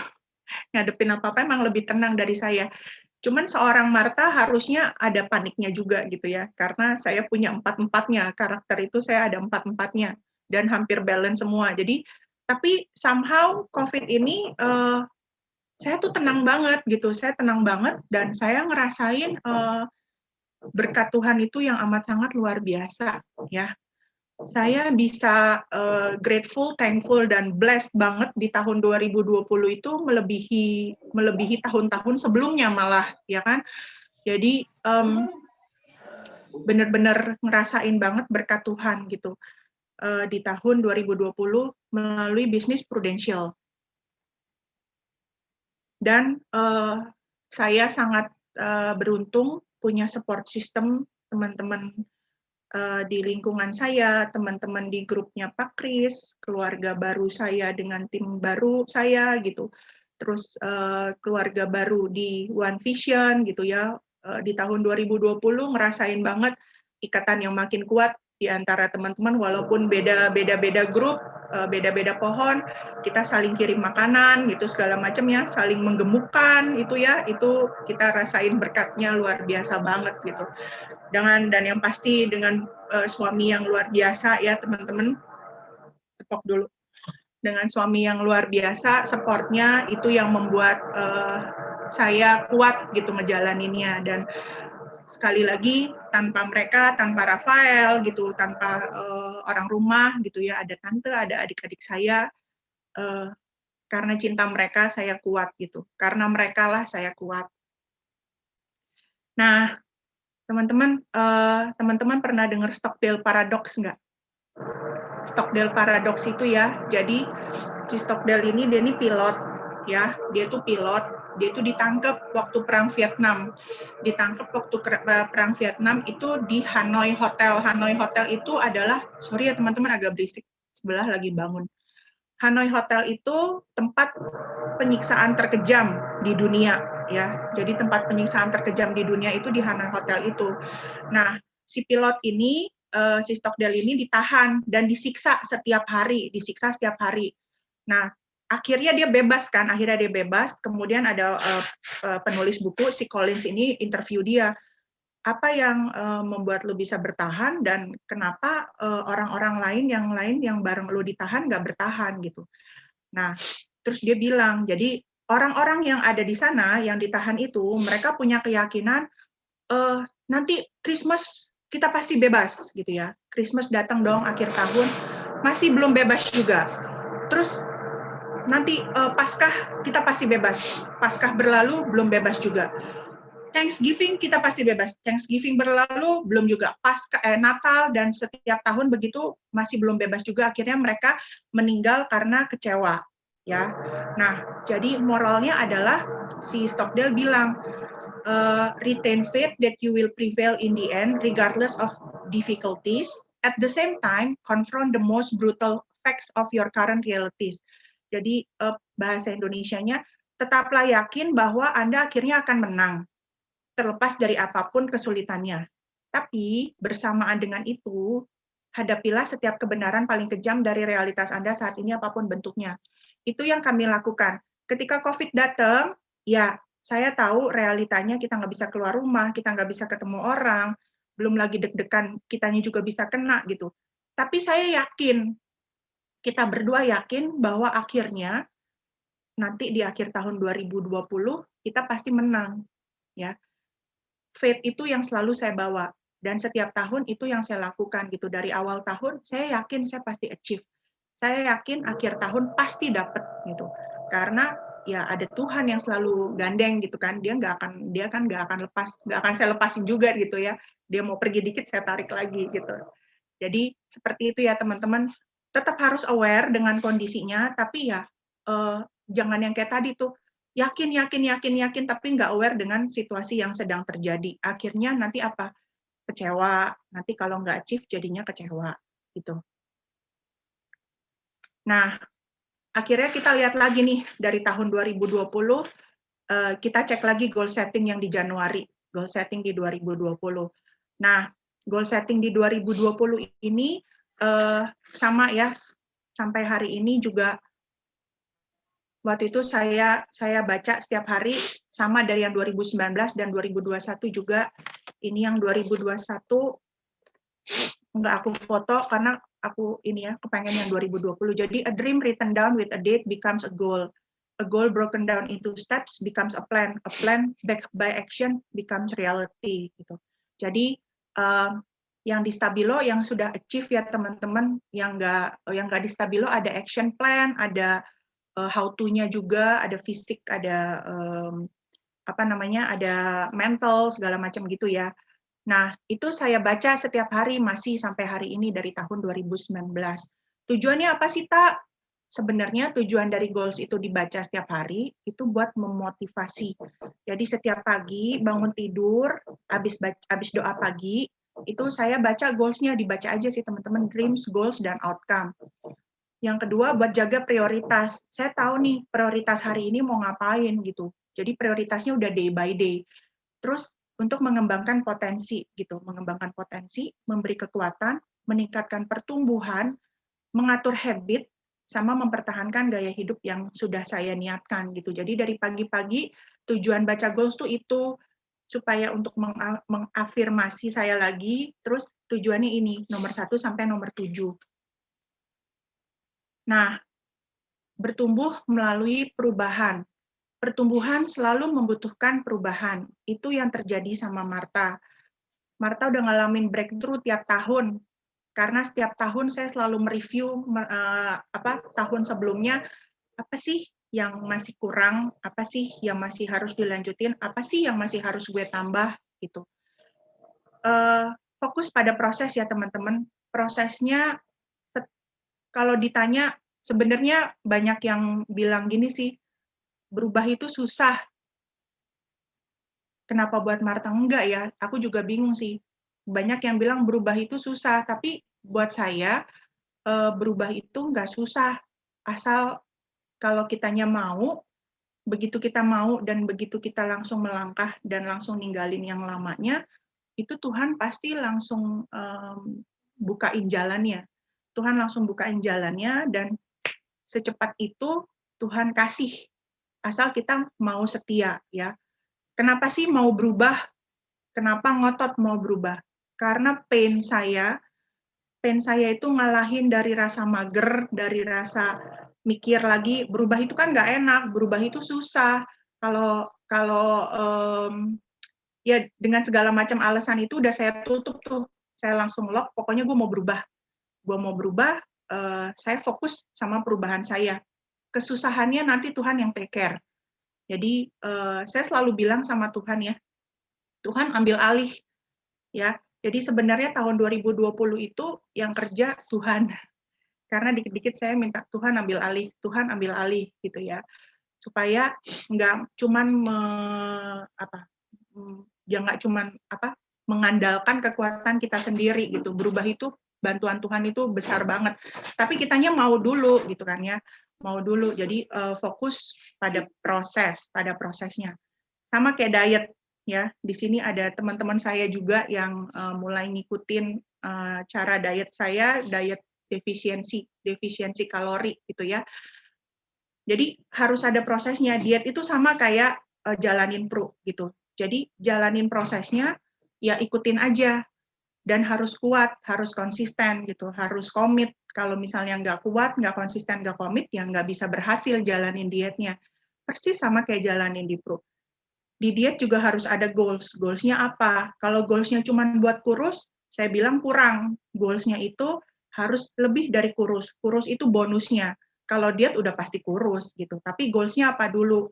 Ngadepin apa-apa emang lebih tenang dari saya. Cuman seorang Marta harusnya ada paniknya juga gitu ya, karena saya punya 4-4-nya, karakter itu saya ada 4-4-nya, dan hampir balance semua. Jadi, tapi somehow COVID ini, saya tuh tenang banget gitu, saya tenang banget, dan saya ngerasain berkat Tuhan itu yang amat sangat luar biasa ya. Saya bisa grateful, thankful, dan blessed banget di tahun 2020 itu melebihi tahun-tahun sebelumnya malah, ya kan. Jadi benar-benar ngerasain banget berkat Tuhan gitu di tahun 2020 melalui bisnis Prudential. Dan saya sangat beruntung punya support system teman-teman di lingkungan saya, teman-teman di grupnya Pak Kris, keluarga baru saya dengan tim baru saya gitu, terus keluarga baru di One Vision gitu ya, di tahun 2020 ngerasain banget ikatan yang makin kuat di antara teman-teman, walaupun beda-beda grup, beda-beda pohon, kita saling kirim makanan gitu segala macam ya, saling menggemukkan itu ya, itu kita rasain berkatnya luar biasa banget gitu. Dan yang pasti dengan suami yang luar biasa ya teman-teman, tepok dulu, dengan suami yang luar biasa, supportnya itu yang membuat saya kuat gitu ngejalaninnya. Dan sekali lagi tanpa mereka, tanpa Rafael gitu, tanpa orang rumah gitu ya, ada tante, ada adik-adik saya, karena cinta mereka saya kuat gitu, karena mereka lah saya kuat. Nah, teman-teman pernah dengar Stockdale Paradox nggak? Stockdale Paradox itu ya, jadi si Stockdale ini dia pilot ya, dia ditangkap waktu perang Vietnam, perang Vietnam itu di Hanoi Hotel. Hanoi Hotel itu adalah, sorry ya teman-teman agak berisik, sebelah lagi bangun. Hanoi Hotel itu tempat penyiksaan terkejam di dunia ya. Jadi tempat penyiksaan terkejam di dunia itu di Hanoi Hotel itu. Nah, si pilot ini, si Stockdale ini ditahan dan disiksa setiap hari. Nah, akhirnya dia bebas. Kemudian ada penulis buku, si Collins ini interview dia. Apa yang membuat lo bisa bertahan dan kenapa orang-orang lain yang bareng lo ditahan nggak bertahan gitu. Nah, terus dia bilang, jadi orang-orang yang ada di sana, yang ditahan itu, mereka punya keyakinan, nanti Christmas kita pasti bebas, gitu ya. Christmas datang dong akhir tahun, masih belum bebas juga. Terus nanti Paskah kita pasti bebas. Paskah berlalu belum bebas juga. Thanksgiving kita pasti bebas. Thanksgiving berlalu belum juga. Natal dan setiap tahun begitu masih belum bebas juga. Akhirnya mereka meninggal karena kecewa. Ya. Nah, jadi moralnya adalah si Stockdale bilang, retain faith that you will prevail in the end regardless of difficulties. At the same time, confront the most brutal facts of your current realities. Jadi bahasa Indonesianya, tetaplah yakin bahwa Anda akhirnya akan menang, terlepas dari apapun kesulitannya. Tapi bersamaan dengan itu, hadapilah setiap kebenaran paling kejam dari realitas Anda saat ini apapun bentuknya. Itu yang kami lakukan. Ketika COVID datang, ya saya tahu realitanya kita nggak bisa keluar rumah, kita nggak bisa ketemu orang, belum lagi deg-degan kitanya juga bisa kena gitu. Tapi saya yakin, kita berdua yakin bahwa akhirnya nanti di akhir tahun 2020 kita pasti menang. Ya, faith itu yang selalu saya bawa, dan setiap tahun itu yang saya lakukan gitu. Dari awal tahun saya yakin saya pasti achieve, saya yakin akhir tahun pasti dapat gitu, karena ya ada Tuhan yang selalu gandeng gitu kan, dia nggak akan saya lepasin juga gitu ya, dia mau pergi dikit saya tarik lagi gitu. Jadi seperti itu ya teman-teman, tetap harus aware dengan kondisinya, tapi ya jangan yang kayak tadi tuh, yakin, tapi nggak aware dengan situasi yang sedang terjadi. Akhirnya nanti apa? Kecewa. Nanti kalau nggak achieve, jadinya kecewa. Gitu. Nah, akhirnya kita lihat lagi nih, dari tahun 2020, kita cek lagi goal setting yang di Januari. Goal setting di 2020. Nah, goal setting di 2020 ini sama ya, sampai hari ini juga. Waktu itu saya baca setiap hari, sama dari yang 2019 dan 2021 juga. Ini yang 2021 nggak aku foto karena aku ini ya kepengen yang 2020. Jadi a dream written down with a date becomes a goal broken down into steps becomes a plan backed by action becomes reality gitu. Jadi yang di Stabilo yang sudah achieve ya teman-teman, yang nggak di Stabilo ada action plan, ada how to-nya juga, ada fisik, ada ada mental segala macam gitu ya. Nah, itu saya baca setiap hari masih sampai hari ini dari tahun 2019. Tujuannya apa sih, Tak? Sebenarnya tujuan dari goals itu dibaca setiap hari itu buat memotivasi. Jadi setiap pagi bangun tidur, habis doa pagi, itu saya baca goals-nya, dibaca aja sih teman-teman, dreams, goals, dan outcome. Yang kedua, buat jaga prioritas. Saya tahu nih, prioritas hari ini mau ngapain gitu. Jadi prioritasnya udah day by day. Terus untuk mengembangkan potensi gitu, mengembangkan potensi, memberi kekuatan, meningkatkan pertumbuhan, mengatur habit, sama mempertahankan gaya hidup yang sudah saya niatkan gitu. Jadi dari pagi-pagi tujuan baca goals itu supaya untuk mengafirmasi saya lagi. Terus tujuannya ini nomor 1 sampai nomor 7. Nah, bertumbuh melalui perubahan. Pertumbuhan selalu membutuhkan perubahan. Itu yang terjadi sama Martha. Martha udah ngalamin breakthrough tiap tahun. Karena setiap tahun saya selalu mereview tahun sebelumnya, apa sih yang masih kurang, apa sih yang masih harus dilanjutin, apa sih yang masih harus gue tambah gitu. Fokus pada proses ya teman-teman. Prosesnya kalau ditanya, sebenarnya banyak yang bilang gini sih, berubah itu susah. Kenapa buat Martha enggak ya? Aku juga bingung sih. Banyak yang bilang berubah itu susah, tapi buat saya berubah itu enggak susah. Asal kalau kitanya mau, begitu kita mau dan begitu kita langsung melangkah dan langsung ninggalin yang lamanya, itu Tuhan pasti langsung bukain jalannya. Tuhan langsung bukain jalannya dan secepat itu Tuhan kasih, asal kita mau setia ya. Kenapa sih mau berubah? Kenapa ngotot mau berubah? Karena pain saya itu ngalahin dari rasa mager, dari rasa mikir lagi, berubah itu kan nggak enak, berubah itu susah. Kalau ya dengan segala macam alasan itu udah saya tutup tuh, saya langsung lock, pokoknya gue mau berubah. Saya fokus sama perubahan saya. Kesusahannya nanti Tuhan yang take care. Jadi saya selalu bilang sama Tuhan ya, Tuhan ambil alih ya. Jadi sebenarnya tahun 2020 itu yang kerja Tuhan. Karena dikit-dikit saya minta Tuhan ambil alih gitu ya. Supaya nggak cuman mengandalkan kekuatan kita sendiri gitu. Berubah itu bantuan Tuhan itu besar banget. Tapi kitanya mau dulu gitu kan ya. Mau dulu. Jadi fokus pada prosesnya. Sama kayak diet ya. Di sini ada teman-teman saya juga yang mulai ngikutin cara diet saya, diet defisiensi kalori gitu ya. Jadi harus ada prosesnya. Diet itu sama kayak jalanin pro gitu. Jadi jalanin prosesnya, ya ikutin aja. Dan harus kuat, harus konsisten gitu, harus komit. Kalau misalnya nggak kuat, nggak konsisten, nggak komit, ya nggak bisa berhasil jalanin dietnya. Persis sama kayak jalanin di pro. Di diet juga harus ada goals. Goals-nya apa? Kalau goals-nya cuma buat kurus, saya bilang kurang. Goals-nya itu harus lebih dari kurus. Kurus itu bonusnya. Kalau diet udah pasti kurus gitu. Tapi goals-nya apa dulu?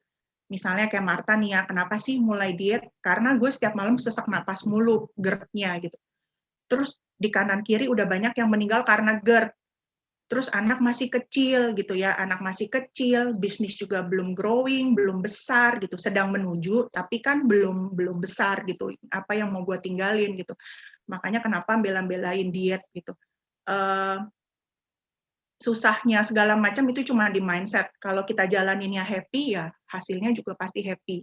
Misalnya kayak Marta nih ya, kenapa sih mulai diet? Karena gue setiap malam sesak napas mulu, GERD-nya gitu. Terus di kanan kiri udah banyak yang meninggal karena GERD. Terus anak masih kecil gitu ya, anak masih kecil, bisnis juga belum growing, belum besar gitu, sedang menuju tapi kan belum besar gitu. Apa yang mau gue tinggalin gitu. Makanya kenapa bela-belain diet gitu. Susahnya segala macam itu cuma di mindset. Kalau kita jalaninnya happy ya hasilnya juga pasti happy.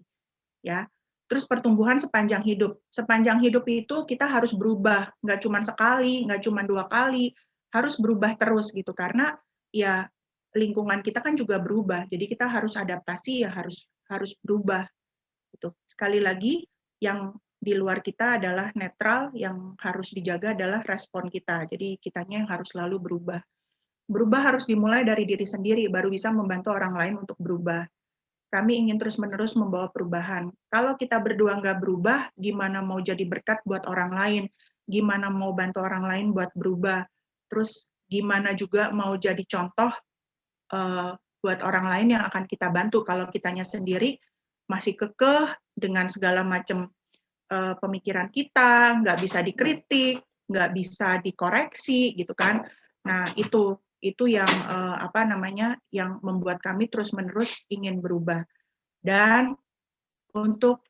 Ya. Terus pertumbuhan sepanjang hidup. Sepanjang hidup itu kita harus berubah, nggak cuma sekali, nggak cuma 2 kali, harus berubah terus gitu. Karena ya lingkungan kita kan juga berubah. Jadi kita harus adaptasi, ya harus berubah. Gitu. Sekali lagi, yang di luar kita adalah netral, yang harus dijaga adalah respon kita. Jadi kitanya yang harus selalu berubah. Berubah harus dimulai dari diri sendiri, baru bisa membantu orang lain untuk berubah. Kami ingin terus-menerus membawa perubahan. Kalau kita berdua nggak berubah, gimana mau jadi berkat buat orang lain? Gimana mau bantu orang lain buat berubah? Terus gimana juga mau jadi contoh buat orang lain yang akan kita bantu kalau kitanya sendiri masih kekeh dengan segala macam pemikiran kita, nggak bisa dikritik, nggak bisa dikoreksi, gitu kan? Nah itu yang yang membuat kami terus-menerus ingin berubah. Dan untuk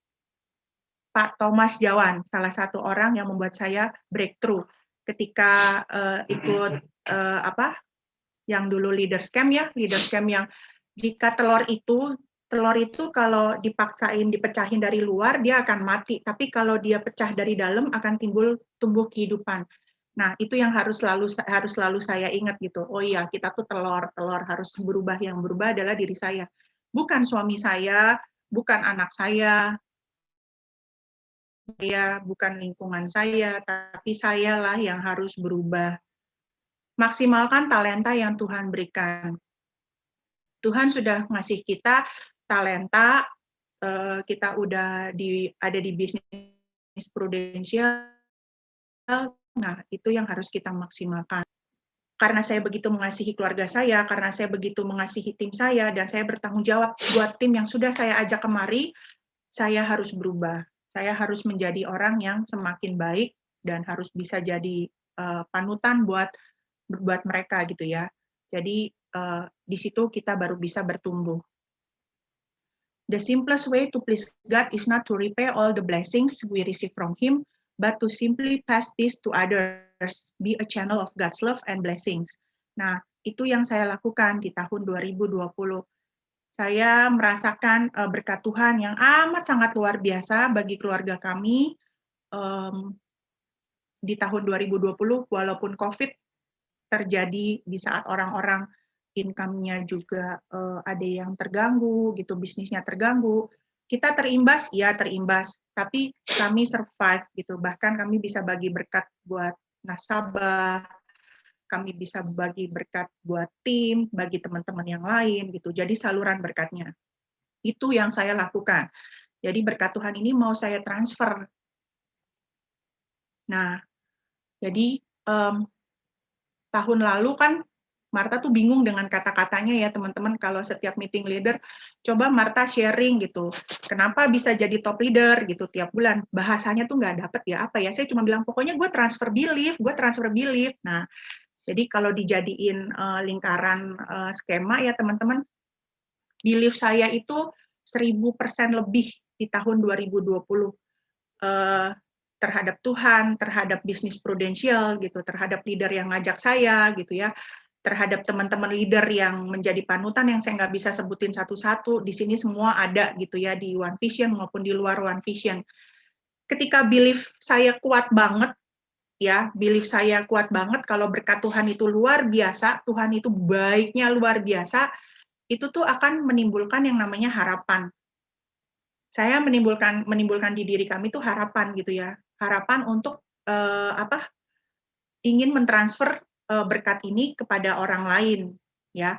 Pak Thomas Jawan, salah satu orang yang membuat saya breakthrough ketika ikut yang dulu leaders camp yang jika telur itu kalau dipaksain dipecahin dari luar dia akan mati, tapi kalau dia pecah dari dalam akan tumbuh kehidupan. Nah, itu yang harus selalu saya ingat gitu. Oh iya, kita tuh telur harus berubah. Yang berubah adalah diri saya. Bukan suami saya, bukan anak saya, bukan lingkungan saya, tapi sayalah yang harus berubah. Maksimalkan talenta yang Tuhan berikan. Tuhan sudah ngasih kita talenta, kita udah ada di bisnis prudensial. Nah, itu yang harus kita maksimalkan. Karena saya begitu mengasihi keluarga saya, karena saya begitu mengasihi tim saya, dan saya bertanggung jawab buat tim yang sudah saya ajak kemari, saya harus berubah. Saya harus menjadi orang yang semakin baik dan harus bisa jadi panutan buat mereka gitu ya. Jadi di situ kita baru bisa bertumbuh. The simplest way to please God is not to repay all the blessings we receive from Him, but to simply pass this to others, be a channel of God's love and blessings. Nah, itu yang saya lakukan di tahun 2020. Saya merasakan berkat Tuhan yang amat sangat luar biasa bagi keluarga kami di tahun 2020, walaupun COVID terjadi di saat orang-orang income-nya juga ada yang terganggu, gitu, bisnisnya terganggu. Kita terimbas, ya terimbas, tapi kami survive gitu. Bahkan kami bisa bagi berkat buat nasabah, kami bisa bagi berkat buat tim, bagi teman-teman yang lain gitu. Jadi saluran berkatnya. Itu yang saya lakukan. Jadi berkat Tuhan ini mau saya transfer. Nah, jadi tahun lalu kan Marta tuh bingung dengan kata-katanya ya teman-teman, kalau setiap meeting leader, coba Marta sharing gitu, kenapa bisa jadi top leader gitu tiap bulan, bahasanya tuh nggak dapet ya, apa ya, saya cuma bilang pokoknya gue transfer belief. Nah, jadi kalau dijadiin lingkaran skema ya teman-teman, belief saya itu 1000% lebih di tahun 2020 terhadap Tuhan, terhadap bisnis prudensial gitu, terhadap leader yang ngajak saya gitu ya, terhadap teman-teman leader yang menjadi panutan yang saya nggak bisa sebutin satu-satu, di sini semua ada gitu ya, di One Vision maupun di luar One Vision. Ketika belief saya kuat banget, ya, belief saya kuat banget kalau berkat Tuhan itu luar biasa, Tuhan itu baiknya luar biasa, itu tuh akan menimbulkan yang namanya harapan. Saya menimbulkan di diri kami tuh harapan gitu ya, harapan untuk ingin mentransfer berkat ini kepada orang lain, ya.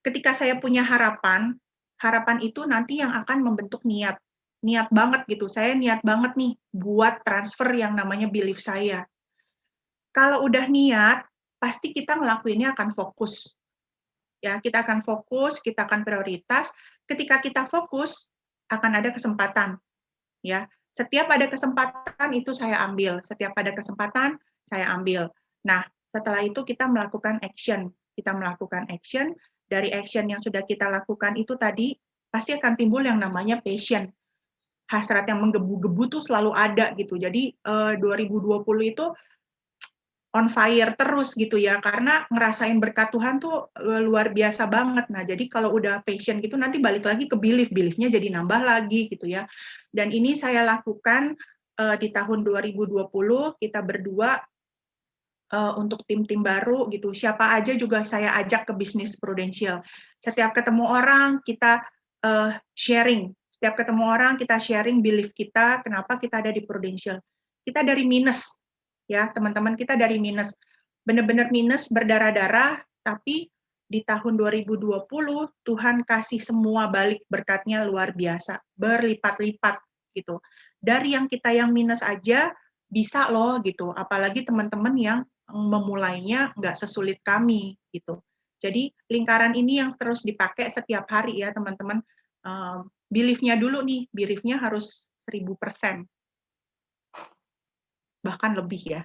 Ketika saya punya harapan, harapan itu nanti yang akan membentuk niat banget gitu. Saya niat banget nih buat transfer yang namanya belief saya. Kalau udah niat, pasti kita ngelakuinnya akan fokus. Ya, kita akan fokus, kita akan prioritas. Ketika kita fokus, akan ada kesempatan. Ya, setiap ada kesempatan itu saya ambil. Setiap ada kesempatan saya ambil. Nah, setelah itu kita melakukan action. Kita melakukan action. Dari action yang sudah kita lakukan itu tadi, pasti akan timbul yang namanya passion. Hasrat yang menggebu-gebu tuh selalu ada gitu. Jadi 2020 itu on fire terus gitu ya, karena ngerasain berkat Tuhan tuh luar biasa banget. Nah, jadi kalau udah passion gitu nanti balik lagi ke belief-nya jadi nambah lagi gitu ya. Dan ini saya lakukan di tahun 2020, kita berdua untuk tim-tim baru gitu. Siapa aja juga saya ajak ke bisnis prudensial. Setiap ketemu orang kita sharing. Setiap ketemu orang kita sharing belief kita, kenapa kita ada di prudensial. Kita dari minus, ya teman-teman, kita dari minus. Benar-benar minus, berdarah-darah, tapi di tahun 2020 Tuhan kasih semua balik berkatnya luar biasa, berlipat-lipat gitu. Dari yang kita yang minus aja bisa loh gitu, apalagi teman-teman yang memulainya nggak sesulit kami gitu. Jadi lingkaran ini yang terus dipakai setiap hari ya teman-teman. Belief-nya dulu nih, belief-nya harus 1000%. Bahkan lebih ya.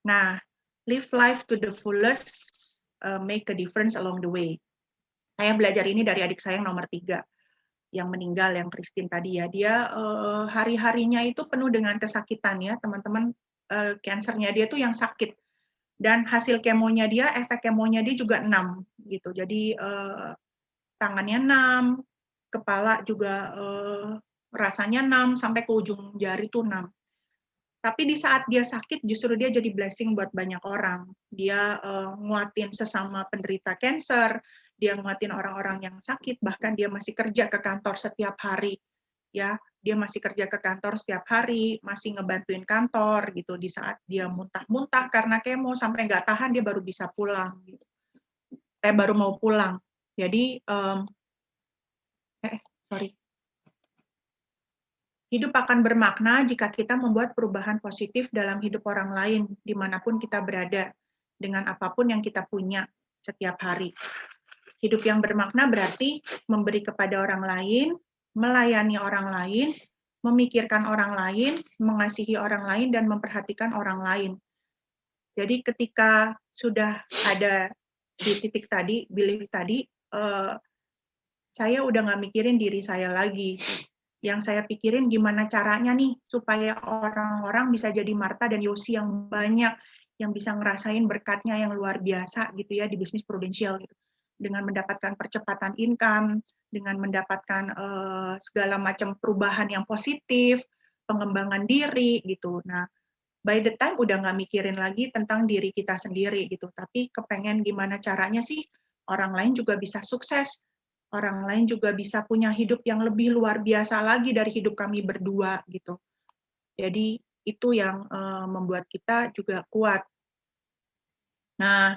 Nah, live life to the fullest, make a difference along the way. Saya belajar ini dari adik saya yang nomor 3, yang meninggal, yang Christine tadi ya. Dia hari-harinya itu penuh dengan kesakitan ya, teman-teman. Kansernya dia tuh yang sakit. Dan hasil kemonya dia, efek kemonya dia juga 6 gitu. Jadi tangannya 6, kepala juga rasanya 6, sampai ke ujung jari tuh 6. Tapi di saat dia sakit, justru dia jadi blessing buat banyak orang. Dia nguatin sesama penderita kanker, dia nguatin orang-orang yang sakit, bahkan dia masih kerja ke kantor setiap hari. Ya, dia masih kerja ke kantor setiap hari, masih ngebantuin kantor gitu. Di saat dia muntah-muntah karena kemo sampai nggak tahan, dia baru bisa pulang. Gitu. Baru mau pulang. Jadi, hidup akan bermakna jika kita membuat perubahan positif dalam hidup orang lain, dimanapun kita berada, dengan apapun yang kita punya setiap hari. Hidup yang bermakna berarti memberi kepada orang lain, melayani orang lain, memikirkan orang lain, mengasihi orang lain, dan memperhatikan orang lain. Jadi ketika sudah ada di titik tadi, belief tadi, saya udah nggak mikirin diri saya lagi. Yang saya pikirin gimana caranya nih supaya orang-orang bisa jadi Marta dan Yosi yang banyak, yang bisa ngerasain berkatnya yang luar biasa gitu ya di bisnis prudensial gitu. Dengan mendapatkan percepatan income, dengan mendapatkan segala macam perubahan yang positif, pengembangan diri gitu. Nah, by the time udah nggak mikirin lagi tentang diri kita sendiri gitu, tapi kepengen gimana caranya sih orang lain juga bisa sukses, orang lain juga bisa punya hidup yang lebih luar biasa lagi dari hidup kami berdua gitu. Jadi itu yang membuat kita juga kuat. Nah,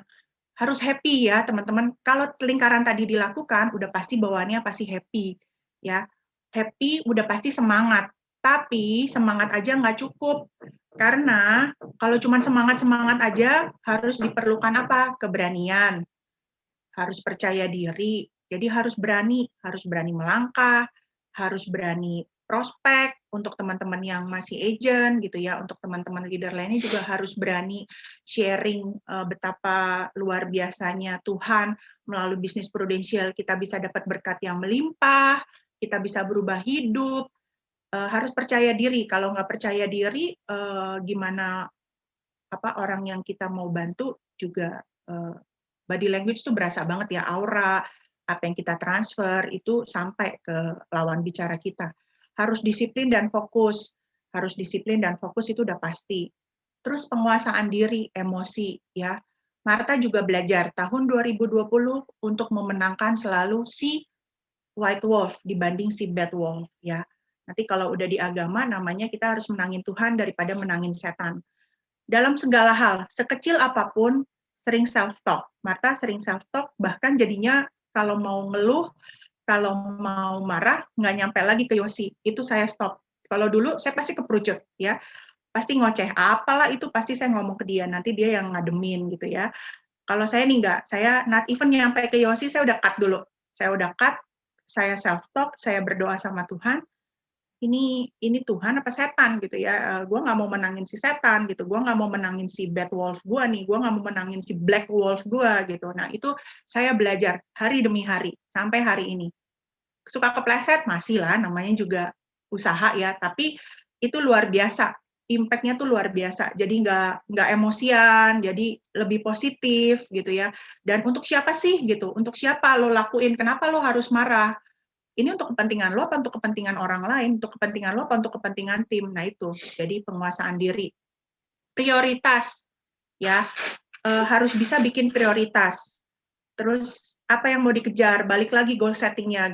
harus happy ya teman-teman. Kalau lingkaran tadi dilakukan, udah pasti bawaannya pasti happy. Ya, happy udah pasti semangat. Tapi semangat aja nggak cukup. Karena kalau cuma semangat-semangat aja, harus diperlukan apa? Keberanian. Harus percaya diri. Jadi harus berani melangkah, harus berani prospek untuk teman-teman yang masih agent gitu ya, untuk teman-teman leader lainnya juga harus berani sharing betapa luar biasanya Tuhan melalui bisnis prudensial kita bisa dapat berkat yang melimpah, kita bisa berubah hidup, harus percaya diri. Kalau nggak percaya diri, gimana orang yang kita mau bantu juga body language itu berasa banget ya, aura, apa yang kita transfer itu sampai ke lawan bicara kita. Harus disiplin dan fokus. Harus disiplin dan fokus itu udah pasti. Terus penguasaan diri, emosi ya. Marta juga belajar tahun 2020 untuk memenangkan selalu si white wolf dibanding si bad wolf ya. Nanti kalau udah di agama namanya kita harus menangin Tuhan daripada menangin setan. Dalam segala hal, sekecil apapun, sering self-talk. Marta sering self-talk, bahkan jadinya kalau mau ngeluh, kalau mau marah, nggak nyampe lagi ke Yosi. Itu saya stop. Kalau dulu, saya pasti keperucut, ya. Pasti ngoceh. Apalah itu, pasti saya ngomong ke dia. Nanti dia yang ngademin, gitu ya. Kalau saya nih nggak. Saya not even nyampe ke Yosi, saya udah cut dulu. Saya udah cut, saya self-talk, saya berdoa sama Tuhan, ini Tuhan apa setan gitu ya, gue nggak mau menangin si setan gitu, gue nggak mau menangin si bad wolf gue nih, gue nggak mau menangin si black wolf gue gitu. Nah itu saya belajar hari demi hari sampai hari ini. Suka kepleset masih lah, namanya juga usaha ya, tapi itu luar biasa, impact-nya tuh luar biasa. Jadi nggak emosian, jadi lebih positif gitu ya. Dan untuk siapa sih gitu? Untuk siapa lo lakuin? Kenapa lo harus marah? Ini untuk kepentingan lo apa untuk kepentingan orang lain, untuk kepentingan lo apa untuk kepentingan tim. Nah itu, jadi penguasaan diri. Prioritas, ya, harus bisa bikin prioritas. Terus apa yang mau dikejar, balik lagi goal settingnya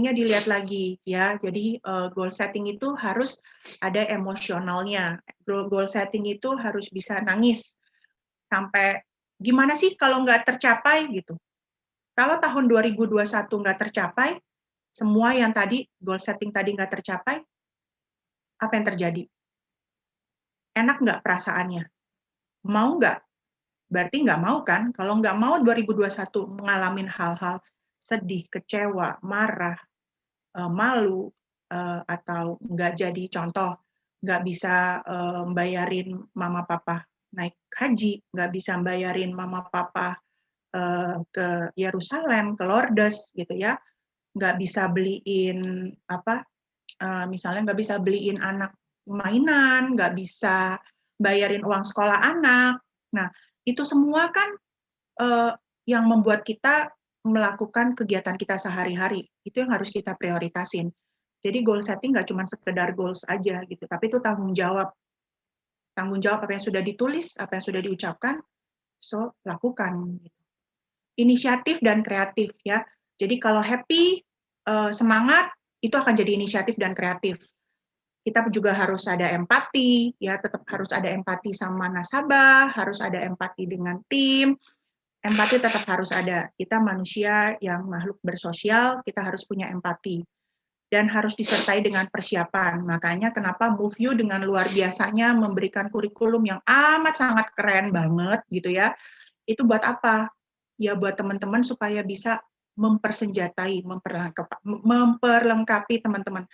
dilihat lagi, ya. Jadi goal setting itu harus ada emosionalnya. Goal setting itu harus bisa nangis sampai gimana sih kalau nggak tercapai gitu. Kalau tahun 2021 nggak tercapai, semua yang tadi, goal setting tadi nggak tercapai, apa yang terjadi? Enak nggak perasaannya? Mau nggak? Berarti nggak mau kan? Kalau nggak mau 2021 mengalami hal-hal sedih, kecewa, marah, malu, atau nggak jadi contoh, nggak bisa bayarin mama papa naik haji, nggak bisa bayarin mama papa ke Yerusalem, ke Lourdes gitu ya, nggak bisa beliin misalnya nggak bisa beliin anak mainan, nggak bisa bayarin uang sekolah anak. Nah, itu semua kan yang membuat kita melakukan kegiatan kita sehari-hari. Itu yang harus kita prioritasin. Jadi goal setting nggak cuma sekedar goals aja gitu, tapi itu tanggung jawab. Tanggung jawab apa yang sudah ditulis, apa yang sudah diucapkan, so lakukan. Inisiatif dan kreatif ya. Jadi kalau happy, semangat, itu akan jadi inisiatif dan kreatif. Kita juga harus ada empati, ya tetap harus ada empati sama nasabah, harus ada empati dengan tim, empati tetap harus ada. Kita manusia yang makhluk bersosial, kita harus punya empati. Dan harus disertai dengan persiapan. Makanya kenapa Move You dengan luar biasanya memberikan kurikulum yang amat sangat keren banget gitu ya. Itu buat apa? Ya buat teman-teman supaya bisa mempersenjatai, memperlengkapi teman-teman.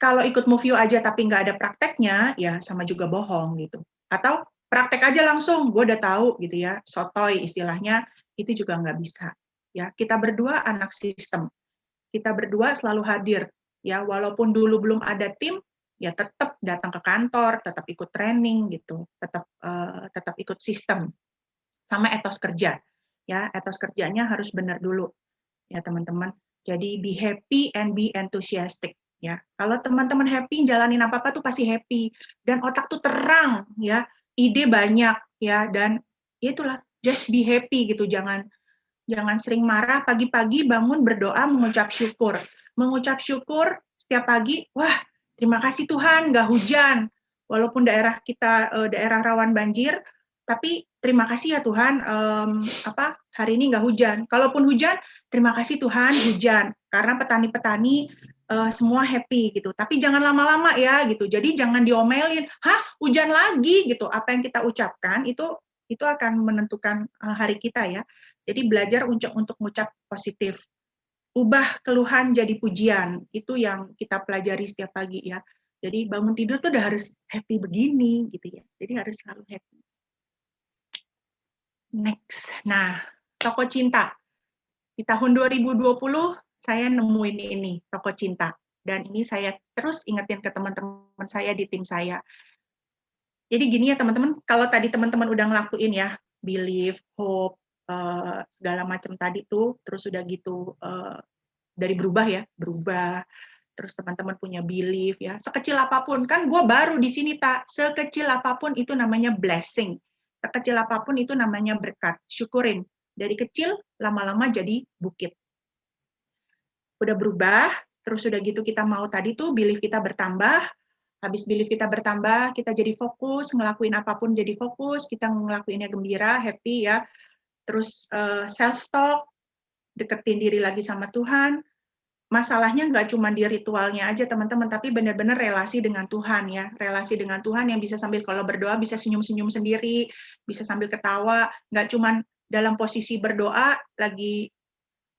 Kalau ikut Move You aja tapi nggak ada prakteknya, ya sama juga bohong gitu. Atau praktek aja langsung, gue udah tahu gitu ya, sotoy istilahnya, itu juga nggak bisa. Ya, kita berdua anak sistem. Kita berdua selalu hadir. Ya, walaupun dulu belum ada tim, ya tetap datang ke kantor, tetap ikut training gitu, tetap ikut sistem. Sama etos kerja. Ya, etos kerjanya harus benar dulu. Ya, teman-teman. Jadi be happy and be enthusiastic. Ya, kalau teman-teman happy, jalanin apa-apa tuh pasti happy, dan otak tuh terang, ya, ide banyak, ya, dan itulah just be happy gitu, jangan sering marah. Pagi-pagi bangun berdoa, mengucap syukur setiap pagi. Wah, terima kasih Tuhan, nggak hujan, walaupun daerah kita daerah rawan banjir, tapi terima kasih ya Tuhan, hari ini nggak hujan. Kalaupun hujan, terima kasih Tuhan hujan, karena petani-petani semua happy gitu. Tapi jangan lama-lama ya gitu. Jadi jangan diomelin, hah hujan lagi gitu. Apa yang kita ucapkan itu akan menentukan hari kita ya. Jadi belajar untuk mengucap positif. Ubah keluhan jadi pujian, itu yang kita pelajari setiap pagi ya. Jadi bangun tidur tuh udah harus happy begini gitu ya. Jadi harus selalu happy. Next. Nah, toko cinta. Di tahun 2020 saya nemuin ini, toko cinta. Dan ini saya terus ingetin ke teman-teman saya di tim saya. Jadi gini ya teman-teman, kalau tadi teman-teman udah ngelakuin ya, believe, hope, segala macam tadi tuh, terus udah gitu dari berubah ya, berubah. Terus teman-teman punya belief ya, sekecil apapun, kan gue baru di sini tak, sekecil apapun itu namanya blessing, sekecil apapun itu namanya berkat, syukurin, dari kecil lama-lama jadi bukit. Udah berubah, terus udah gitu kita mau tadi tuh belief kita bertambah, habis belief kita bertambah, kita jadi fokus, ngelakuin apapun jadi fokus, kita ngelakuinnya gembira, happy ya, terus self-talk, deketin diri lagi sama Tuhan. Masalahnya nggak cuma di ritualnya aja teman-teman, tapi benar-benar relasi dengan Tuhan ya, relasi dengan Tuhan yang bisa sambil kalau berdoa bisa senyum-senyum sendiri, bisa sambil ketawa, nggak cuma dalam posisi berdoa lagi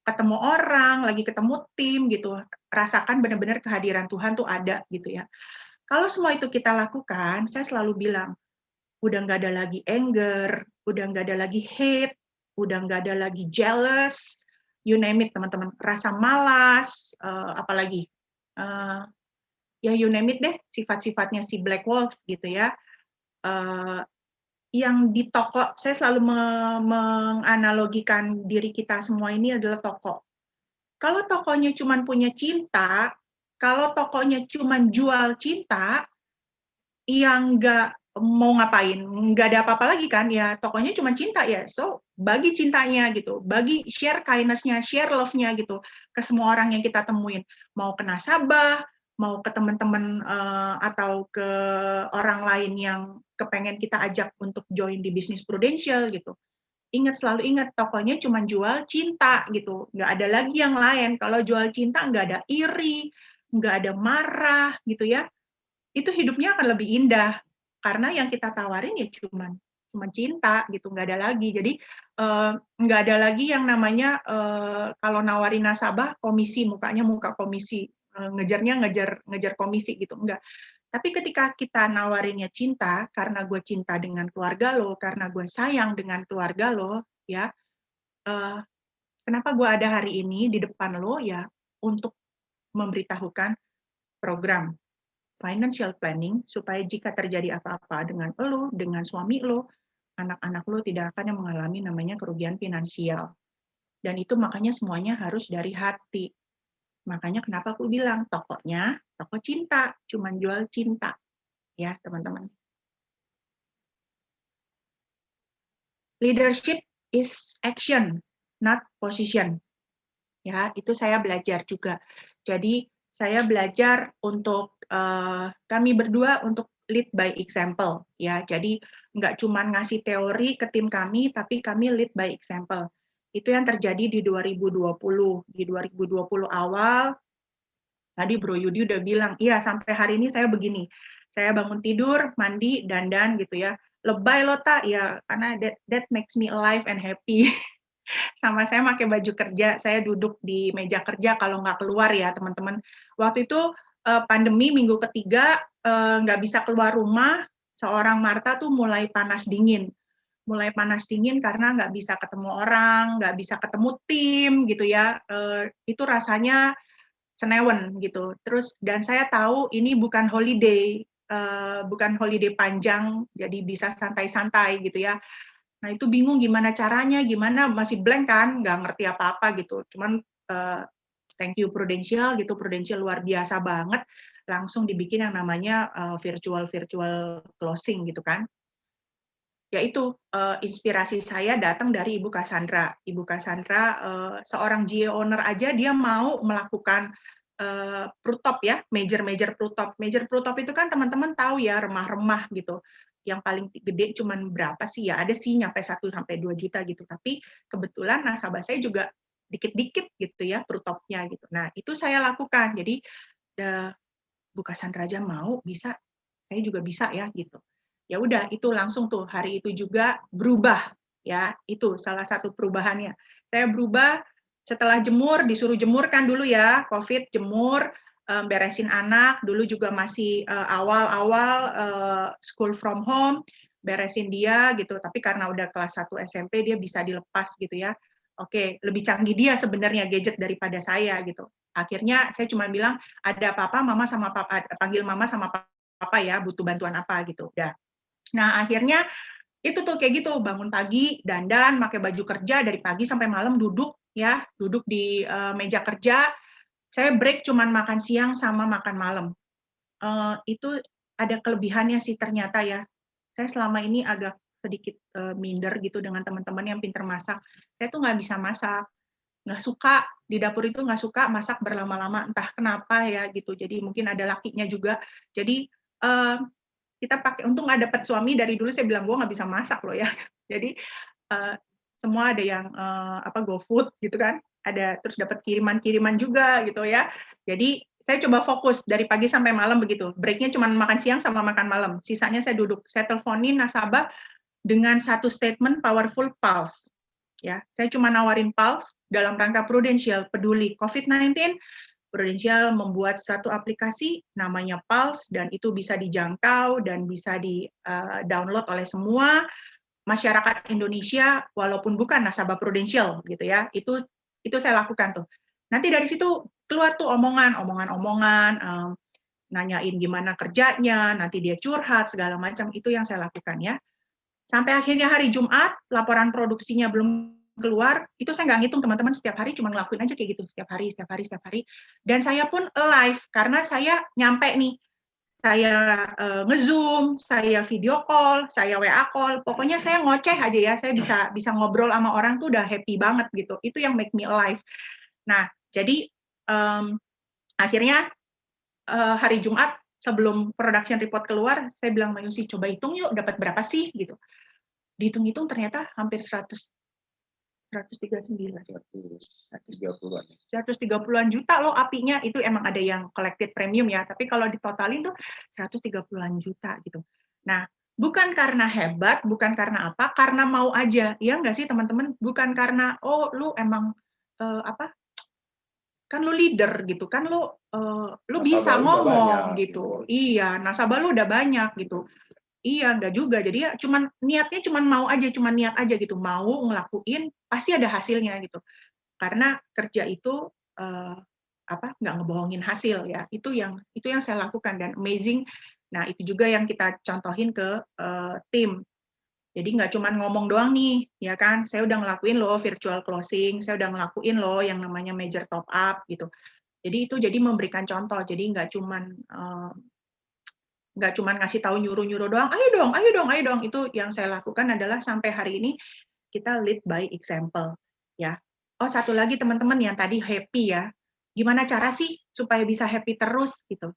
ketemu orang, lagi ketemu tim gitu, rasakan benar-benar kehadiran Tuhan tuh ada gitu ya. Kalau semua itu kita lakukan, saya selalu bilang, udah nggak ada lagi anger, udah nggak ada lagi hate, udah nggak ada lagi jealous, you name it teman-teman, rasa malas, apalagi, ya you name it deh, sifat-sifatnya si Black Wolf gitu ya. Yang di toko, saya selalu menganalogikan diri kita semua ini adalah toko. Kalau tokonya cuma punya cinta, kalau tokonya cuma jual cinta, yang nggak mau ngapain, nggak ada apa-apa lagi kan, ya tokonya cuma cinta ya, so bagi cintanya gitu, bagi share kindness-nya, share love-nya gitu, ke semua orang yang kita temuin, mau ke nasabah, mau ke teman-teman atau ke orang lain yang kepengen kita ajak untuk join di bisnis Prudential gitu. Selalu ingat, tokonya cuma jual cinta gitu, nggak ada lagi yang lain. Kalau jual cinta nggak ada iri, nggak ada marah gitu ya, itu hidupnya akan lebih indah karena yang kita tawarin ya cuma cinta gitu, nggak ada lagi. Jadi nggak ada lagi yang namanya kalau nawarin nasabah komisi, mukanya muka komisi, ngejarnya ngejar komisi gitu, enggak. Tapi ketika kita nawarinnya cinta, karena gue cinta dengan keluarga lo, karena gue sayang dengan keluarga lo, ya kenapa gue ada hari ini di depan lo ya, untuk memberitahukan program financial planning, supaya jika terjadi apa-apa dengan lo, dengan suami lo, anak-anak lo tidak akan mengalami namanya kerugian finansial. Dan itu makanya semuanya harus dari hati. Makanya kenapa aku bilang, tokonya, toko cinta, cuman jual cinta. Ya, teman-teman. Leadership is action, not position. Ya, itu saya belajar juga. Jadi, saya belajar untuk kami berdua untuk lead by example ya. Jadi nggak cuma ngasih teori ke tim kami, tapi kami lead by example. Itu yang terjadi di 2020. Di 2020 awal, tadi Bro Yudi udah bilang, iya sampai hari ini saya begini. Saya bangun tidur, mandi, dandan gitu ya. Lebay lo tak? Ya, karena that makes me alive and happy. Sama saya pakai baju kerja, saya duduk di meja kerja kalau nggak keluar ya teman-teman. Waktu itu pandemi minggu ketiga nggak bisa keluar rumah, seorang Marta tuh mulai panas dingin karena nggak bisa ketemu orang, nggak bisa ketemu tim gitu ya, itu rasanya senewen gitu. Terus dan saya tahu ini bukan holiday panjang, jadi bisa santai-santai gitu ya. Nah itu bingung gimana caranya, gimana masih blank kan, nggak ngerti apa-apa gitu. Cuman thank you Prudential gitu, Prudential luar biasa banget, langsung dibikin yang namanya virtual closing gitu kan. Yaitu inspirasi saya datang dari Ibu Cassandra. Ibu Cassandra seorang GE owner aja dia mau melakukan prutop ya, major prutop. Major prutop itu kan teman-teman tahu ya, remah-remah gitu. yang paling gede cuman berapa sih ya, ada sih nyampe 1 sampai 2 juta gitu, tapi kebetulan nasabah saya juga dikit-dikit gitu ya per topnya gitu. Nah, itu saya lakukan. Jadi Bu Cassandra aja mau, bisa, saya juga bisa ya gitu. Ya udah, itu langsung tuh hari itu juga berubah ya, itu salah satu perubahannya. Saya berubah setelah jemur, disuruh jemur kan dulu ya, COVID jemur, beresin anak, dulu juga masih awal-awal school from home, beresin dia gitu, tapi karena udah kelas 1 SMP dia bisa dilepas gitu ya. Oke, lebih canggih dia sebenarnya gadget daripada saya gitu. Akhirnya saya cuma bilang, ada apa-apa mama sama papa, panggil mama sama papa ya, butuh bantuan apa gitu. Udah. Nah, akhirnya itu tuh kayak gitu, bangun pagi, dandan, pakai baju kerja dari pagi sampai malam duduk ya, duduk di meja kerja. Saya break cuman makan siang sama makan malam. Itu ada kelebihannya sih ternyata ya. Saya selama ini agak sedikit minder gitu dengan teman-teman yang pintar masak. Saya tuh nggak bisa masak, nggak suka di dapur itu, nggak suka masak berlama-lama, entah kenapa ya gitu. Jadi mungkin ada lakinya juga. Jadi kita pakai, untung nggak dapet suami dari dulu saya bilang gue nggak bisa masak loh ya. Jadi semua ada yang GoFood gitu kan, ada, terus dapat kiriman-kiriman juga gitu ya. Jadi saya coba fokus dari pagi sampai malam begitu. Breaknya cuma makan siang sama makan malam. Sisanya saya duduk, saya teleponin nasabah dengan satu statement powerful pulse. Ya, saya cuma nawarin pulse dalam rangka Prudential peduli COVID-19. Prudential membuat satu aplikasi namanya Pulse dan itu bisa dijangkau dan bisa di-download oleh semua masyarakat Indonesia walaupun bukan nasabah Prudential gitu ya. Itu saya lakukan tuh. Nanti dari situ keluar tuh omongan, nanyain gimana kerjanya, nanti dia curhat segala macam, itu yang saya lakukan ya. Sampai akhirnya hari Jumat, laporan produksinya belum keluar, itu saya nggak ngitung teman-teman, setiap hari cuma ngelakuin aja kayak gitu, setiap hari. Dan saya pun live, karena saya nyampe nih, saya nge-zoom, saya video call, saya WA call, pokoknya saya ngoceh aja ya, saya bisa ngobrol sama orang tuh udah happy banget gitu, itu yang make me alive. Nah, jadi akhirnya hari Jumat, sebelum production report keluar, saya bilang, Mbak Yusi, coba hitung yuk, dapat berapa sih gitu. Dihitung-hitung ternyata hampir 130-an juta loh apinya. Itu emang ada yang collected premium ya, tapi kalau ditotalin tuh 130-an juta gitu. Nah, bukan karena hebat, bukan karena apa, karena mau aja. Ya nggak sih teman-teman? Bukan karena, oh lu emang kan lu leader gitu, kan lu bisa ngomong gitu. Iya, nasabah lu udah banyak gitu. Iya, enggak juga. Jadi ya niatnya mau aja, niat aja gitu. Mau ngelakuin, pasti ada hasilnya gitu. Karena kerja itu nggak ngebohongin hasil ya. Itu yang saya lakukan dan amazing. Nah, itu juga yang kita contohin ke tim. Jadi nggak cuma ngomong doang nih, ya kan? Saya udah ngelakuin loh virtual closing, saya udah ngelakuin loh yang namanya major top up gitu. Jadi itu memberikan contoh. Jadi nggak cuma ngasih tahu nyuruh doang, ayo dong, itu yang saya lakukan adalah sampai hari ini kita lead by example ya. Oh, satu lagi teman-teman yang tadi happy ya, gimana cara sih supaya bisa happy terus gitu.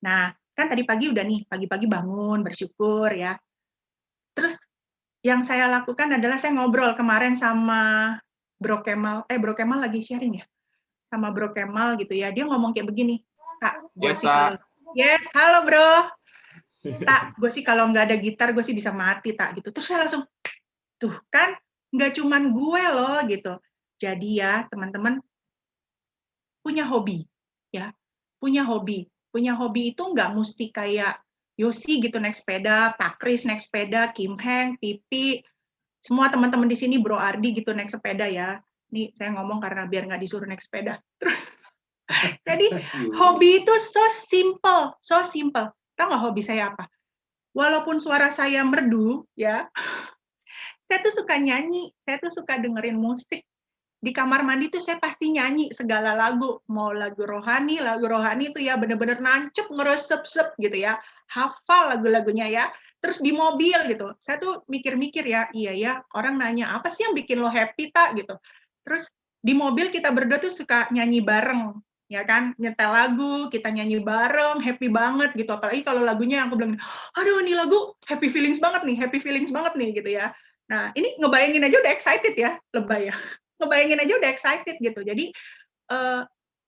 Nah, kan tadi pagi udah nih, pagi-pagi bangun bersyukur ya, terus yang saya lakukan adalah saya ngobrol kemarin sama Bro Kemal lagi sharing ya, sama Bro Kemal gitu ya, dia ngomong kayak begini, Kak, yes, halo Bro. Tak, gue sih kalau nggak ada gitar gue sih bisa mati tak gitu. Terus saya langsung, tuh kan nggak cuman gue loh gitu. Jadi ya teman-teman punya hobi ya, punya hobi itu nggak mesti kayak Yosi gitu naik sepeda, Pak Kris naik sepeda, Kim Heng, Pipi, semua teman-teman di sini Bro Ardi gitu naik sepeda ya. Nih saya ngomong karena biar nggak disuruh naik sepeda. Terus jadi hobi itu so simple. Tahu nggak hobi saya apa? Walaupun suara saya merdu, ya, saya tuh suka nyanyi, saya tuh suka dengerin musik. Di kamar mandi tuh saya pasti nyanyi segala lagu, mau lagu rohani itu ya bener-bener nancep, ngeresep-sep gitu ya, hafal lagu-lagunya ya. Terus di mobil gitu, saya tuh mikir-mikir ya, iya ya, orang nanya apa sih yang bikin lo happy tak gitu. Terus di mobil kita berdua tuh suka nyanyi bareng, ya kan, nyetel lagu, kita nyanyi bareng, happy banget gitu. Apalagi kalau lagunya yang aku bilang, aduh ini lagu happy feelings banget nih gitu ya. Nah, ini ngebayangin aja udah excited ya, lebay ya. Ngebayangin aja udah excited gitu. Jadi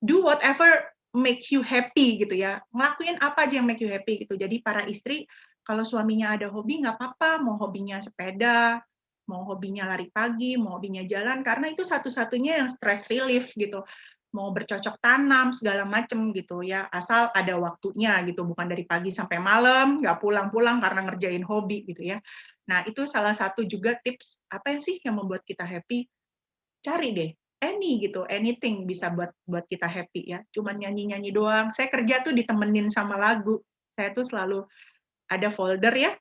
do whatever makes you happy gitu ya. Ngelakuin apa aja yang make you happy gitu. Jadi para istri, kalau suaminya ada hobi nggak apa-apa, mau hobinya sepeda, mau hobinya lari pagi, mau hobinya jalan, karena itu satu-satunya yang stress relief gitu. Mau bercocok tanam segala macem gitu ya, asal ada waktunya gitu, bukan dari pagi sampai malam nggak pulang-pulang karena ngerjain hobi gitu ya. Nah itu salah satu juga tips apa sih yang membuat kita happy. Cari deh anything bisa buat kita happy ya. Cuman nyanyi-nyanyi doang. Saya kerja tuh ditemenin sama lagu. Saya tuh selalu ada folder ya.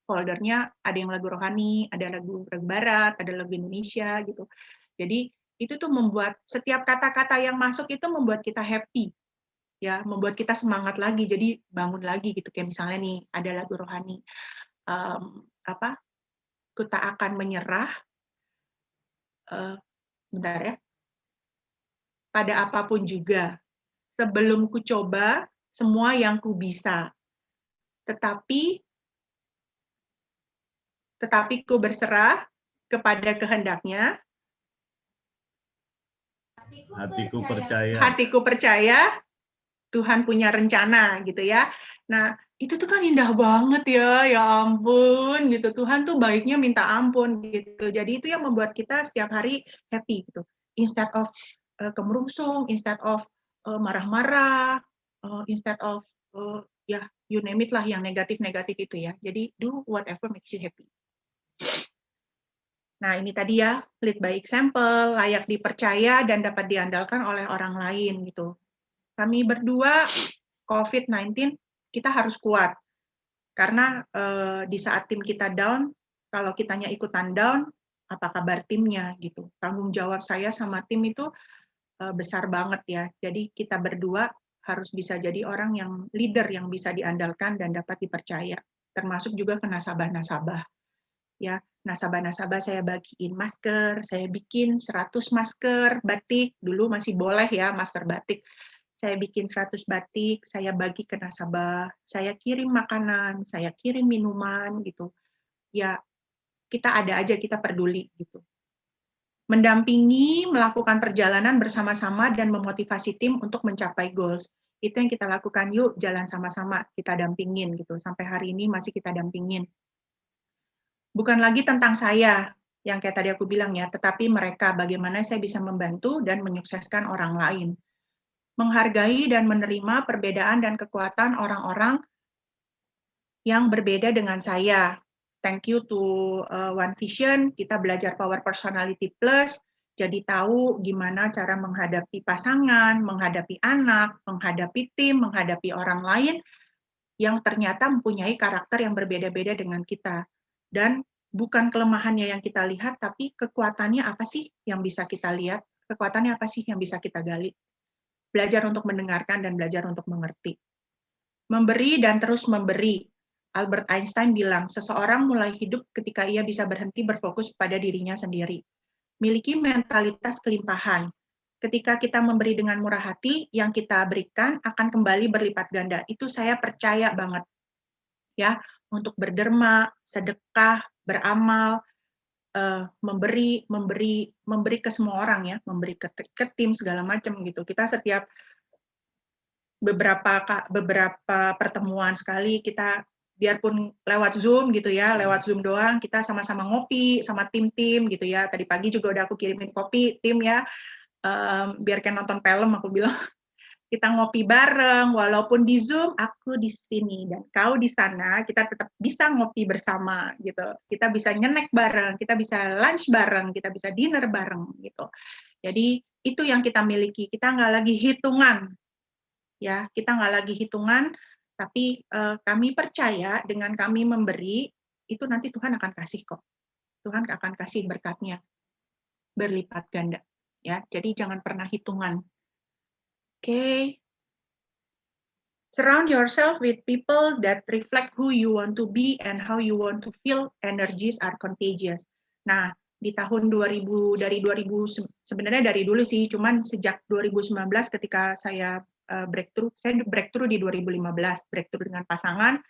Foldernya ada yang lagu rohani, ada lagu barat, ada lagu Indonesia gitu. Jadi itu tuh membuat setiap kata-kata yang masuk itu membuat kita happy, ya, membuat kita semangat lagi, jadi bangun lagi gitu. Kayak misalnya nih ada lagu rohani, ku tak akan menyerah, bentar ya, pada apapun juga, sebelum ku coba semua yang ku bisa, tetapi ku berserah kepada kehendaknya. Hatiku percaya Tuhan punya rencana gitu ya. Nah, itu tuh kan indah banget ya ampun gitu. Tuhan tuh baiknya minta ampun gitu. Jadi itu yang membuat kita setiap hari happy gitu. Instead of kemerungsung, instead of marah-marah, instead of ya you name it lah yang negatif-negatif itu ya. Jadi do whatever makes you happy. Nah, ini tadi ya, lead by example, layak dipercaya dan dapat diandalkan oleh orang lain gitu. Kami berdua COVID-19 kita harus kuat. Karena di saat tim kita down, kalau kitanya ikutan down, apa kabar timnya gitu. Tanggung jawab saya sama tim itu besar banget ya. Jadi kita berdua harus bisa jadi orang yang leader yang bisa diandalkan dan dapat dipercaya. Termasuk juga ke nasabah-nasabah. Ya, nasabah-nasabah saya bagiin masker, saya bikin 100 masker batik, dulu masih boleh ya masker batik. Saya bikin 100 batik, saya bagi ke nasabah, saya kirim makanan, saya kirim minuman gitu. Ya, kita ada aja, kita peduli gitu. Mendampingi, melakukan perjalanan bersama-sama dan memotivasi tim untuk mencapai goals. Itu yang kita lakukan, yuk jalan sama-sama, kita dampingin gitu. Sampai hari ini masih kita dampingin. Bukan lagi tentang saya, yang kayak tadi aku bilang ya, tetapi mereka, bagaimana saya bisa membantu dan menyukseskan orang lain. Menghargai dan menerima perbedaan dan kekuatan orang-orang yang berbeda dengan saya. Thank you to One Vision, kita belajar Power Personality Plus, jadi tahu gimana cara menghadapi pasangan, menghadapi anak, menghadapi tim, menghadapi orang lain, yang ternyata mempunyai karakter yang berbeda-beda dengan kita. Dan bukan kelemahannya yang kita lihat, tapi kekuatannya apa sih yang bisa kita lihat, kekuatannya apa sih yang bisa kita gali. Belajar untuk mendengarkan dan belajar untuk mengerti. Memberi dan terus memberi. Albert Einstein bilang, seseorang mulai hidup ketika ia bisa berhenti berfokus pada dirinya sendiri. Miliki mentalitas kelimpahan. Ketika kita memberi dengan murah hati, yang kita berikan akan kembali berlipat ganda. Itu saya percaya banget. Ya, untuk berderma, sedekah, beramal, memberi ke semua orang ya, memberi ke tim segala macam gitu. Kita setiap beberapa pertemuan sekali kita biarpun lewat Zoom gitu ya, lewat Zoom doang, kita sama-sama ngopi sama tim-tim gitu ya. Tadi pagi juga udah aku kirimin kopi tim ya. Biar kayak nonton film aku bilang kita ngopi bareng, walaupun di Zoom, aku di sini dan kau di sana, kita tetap bisa ngopi bersama gitu. Kita bisa nyenek bareng, kita bisa lunch bareng, kita bisa dinner bareng gitu. Jadi itu yang kita miliki. Kita nggak lagi hitungan, ya. Kita nggak lagi hitungan, tapi kami percaya dengan kami memberi itu nanti Tuhan akan kasih kok. Tuhan akan kasih berkatnya berlipat ganda, ya. Jadi jangan pernah hitungan. Okay. Surround yourself with people that reflect who you want to be and how you want to feel. Energies are contagious. Nah, di tahun 2000 sebenarnya dari dulu sih, cuman sejak 2019 ketika saya breakthrough di 2015, breakthrough dengan pasangan,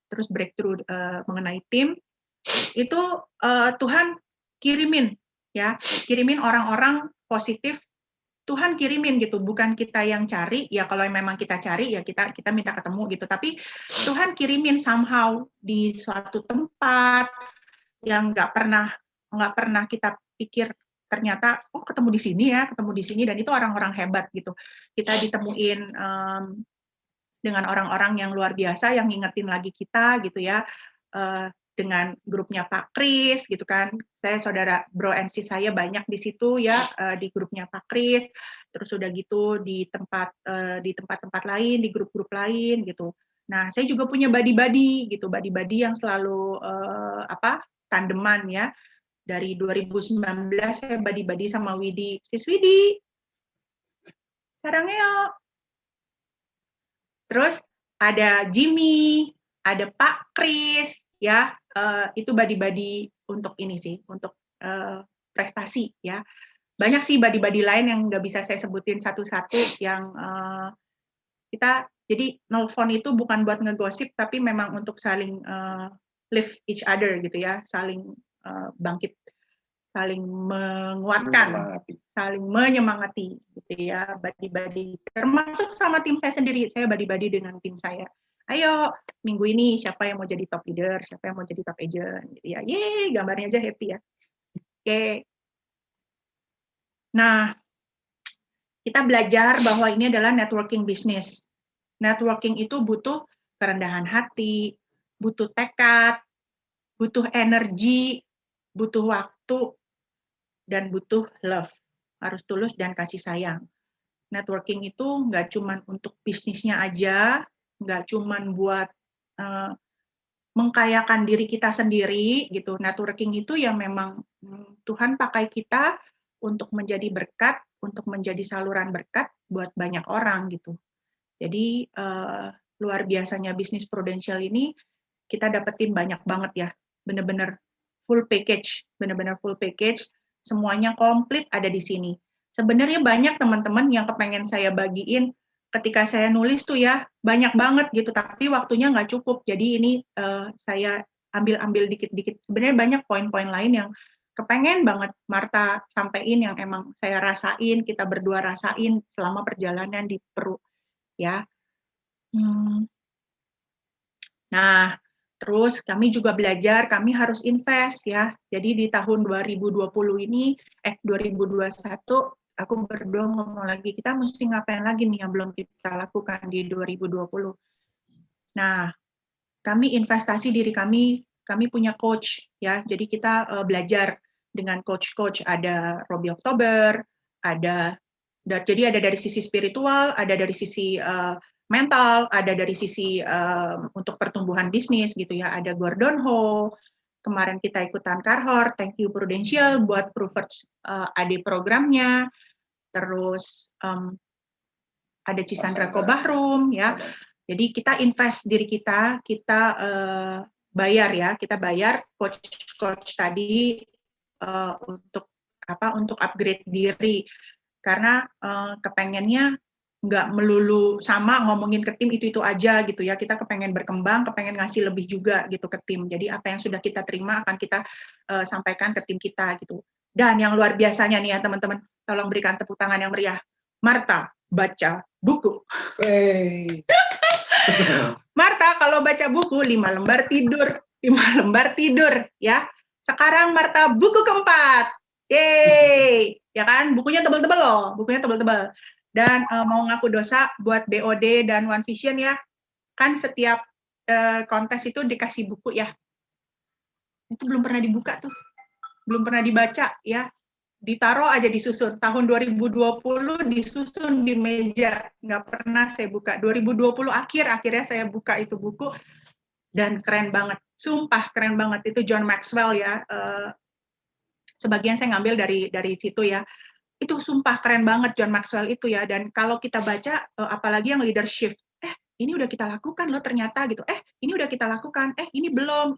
terus breakthrough mengenai tim, itu Tuhan kirimin orang-orang positif. Tuhan kirimin gitu, bukan kita yang cari. Ya kalau memang kita cari ya kita minta ketemu gitu. Tapi Tuhan kirimin somehow di suatu tempat yang nggak pernah kita pikir, ternyata ketemu di sini dan itu orang-orang hebat gitu. Kita ditemuin dengan orang-orang yang luar biasa yang ngingetin lagi kita gitu ya. Dengan grupnya Pak Kris gitu kan, saya saudara bro MC saya banyak di situ ya, di grupnya Pak Kris, terus udah gitu di tempat-tempat lain, di grup-grup lain gitu. Nah saya juga punya buddy gitu, buddy yang selalu tandeman ya. Dari 2019 saya buddy sama Widi, sis Widi, sarangnya yuk. Terus ada Jimmy, ada Pak Kris ya. Itu buddy untuk ini sih, untuk prestasi ya. Banyak sih buddy lain yang nggak bisa saya sebutin satu-satu yang kita, jadi nelfon itu bukan buat ngegosip, tapi memang untuk saling lift each other gitu ya, saling bangkit, saling menguatkan, saling menyemangati gitu ya, buddy. Termasuk sama tim saya sendiri, saya buddy dengan tim saya. Ayo, minggu ini siapa yang mau jadi top leader, siapa yang mau jadi top agent, gitu ya. Yeay, gambarnya aja happy ya. Oke. Nah, kita belajar bahwa ini adalah networking business. Networking itu butuh kerendahan hati, butuh tekad, butuh energi, butuh waktu, dan butuh love. Harus tulus dan kasih sayang. Networking itu nggak cuma untuk bisnisnya aja, nggak cuman buat mengkayakan diri kita sendiri gitu. Networking itu yang memang Tuhan pakai kita untuk menjadi berkat, untuk menjadi saluran berkat buat banyak orang gitu. Jadi luar biasanya bisnis Prudential ini kita dapetin banyak banget ya, bener-bener full package, semuanya komplit ada di sini. Sebenarnya banyak teman-teman yang kepengen saya bagiin. Ketika saya nulis tuh ya, banyak banget gitu, tapi waktunya nggak cukup. Jadi ini saya ambil dikit-dikit. Sebenarnya banyak poin-poin lain yang kepengen banget Marta sampein, yang emang saya rasain, kita berdua rasain selama perjalanan di Peru. Ya. Nah, terus kami juga belajar, kami harus invest ya. Jadi di tahun 2020 ini, 2021, aku berdua ngomong lagi, kita mesti ngapain lagi nih yang belum kita lakukan di 2020. Nah, kami investasi diri kami punya coach ya. Jadi kita belajar dengan coach-coach, ada Robi Oktober, jadi ada dari sisi spiritual, ada dari sisi mental, ada dari sisi untuk pertumbuhan bisnis gitu ya, ada Gordon Ho, kemarin kita ikutan Carhart, thank you Prudential buat Proverbs AD programnya, terus ada Cisandra Kobahrum ya, jadi kita invest diri kita bayar ya, kita bayar coach tadi untuk upgrade diri, karena kepengennya nggak melulu sama ngomongin ke tim itu aja gitu ya, kita kepengen berkembang, kepengen ngasih lebih juga gitu ke tim. Jadi apa yang sudah kita terima akan kita sampaikan ke tim kita gitu. Dan yang luar biasanya nih ya teman-teman, tolong berikan tepuk tangan yang meriah. Marta baca buku. Hey. Marta kalau baca buku 5 lembar tidur ya. Sekarang Marta buku keempat. Yeay, ya kan? Bukunya tebal-tebal loh, Dan mau ngaku dosa buat BOD dan One Vision ya, kan setiap kontes itu dikasih buku ya. Itu belum pernah dibuka tuh, belum pernah dibaca ya. Ditaruh aja disusun. Tahun 2020 disusun di meja, nggak pernah saya buka. 2020 akhirnya saya buka itu buku, dan keren banget. Sumpah keren banget, itu John Maxwell ya. Sebagian saya ngambil dari situ ya. Itu sumpah keren banget John Maxwell itu ya. Dan kalau kita baca, apalagi yang leadership, ini udah kita lakukan loh ternyata gitu. Ini udah kita lakukan, ini belum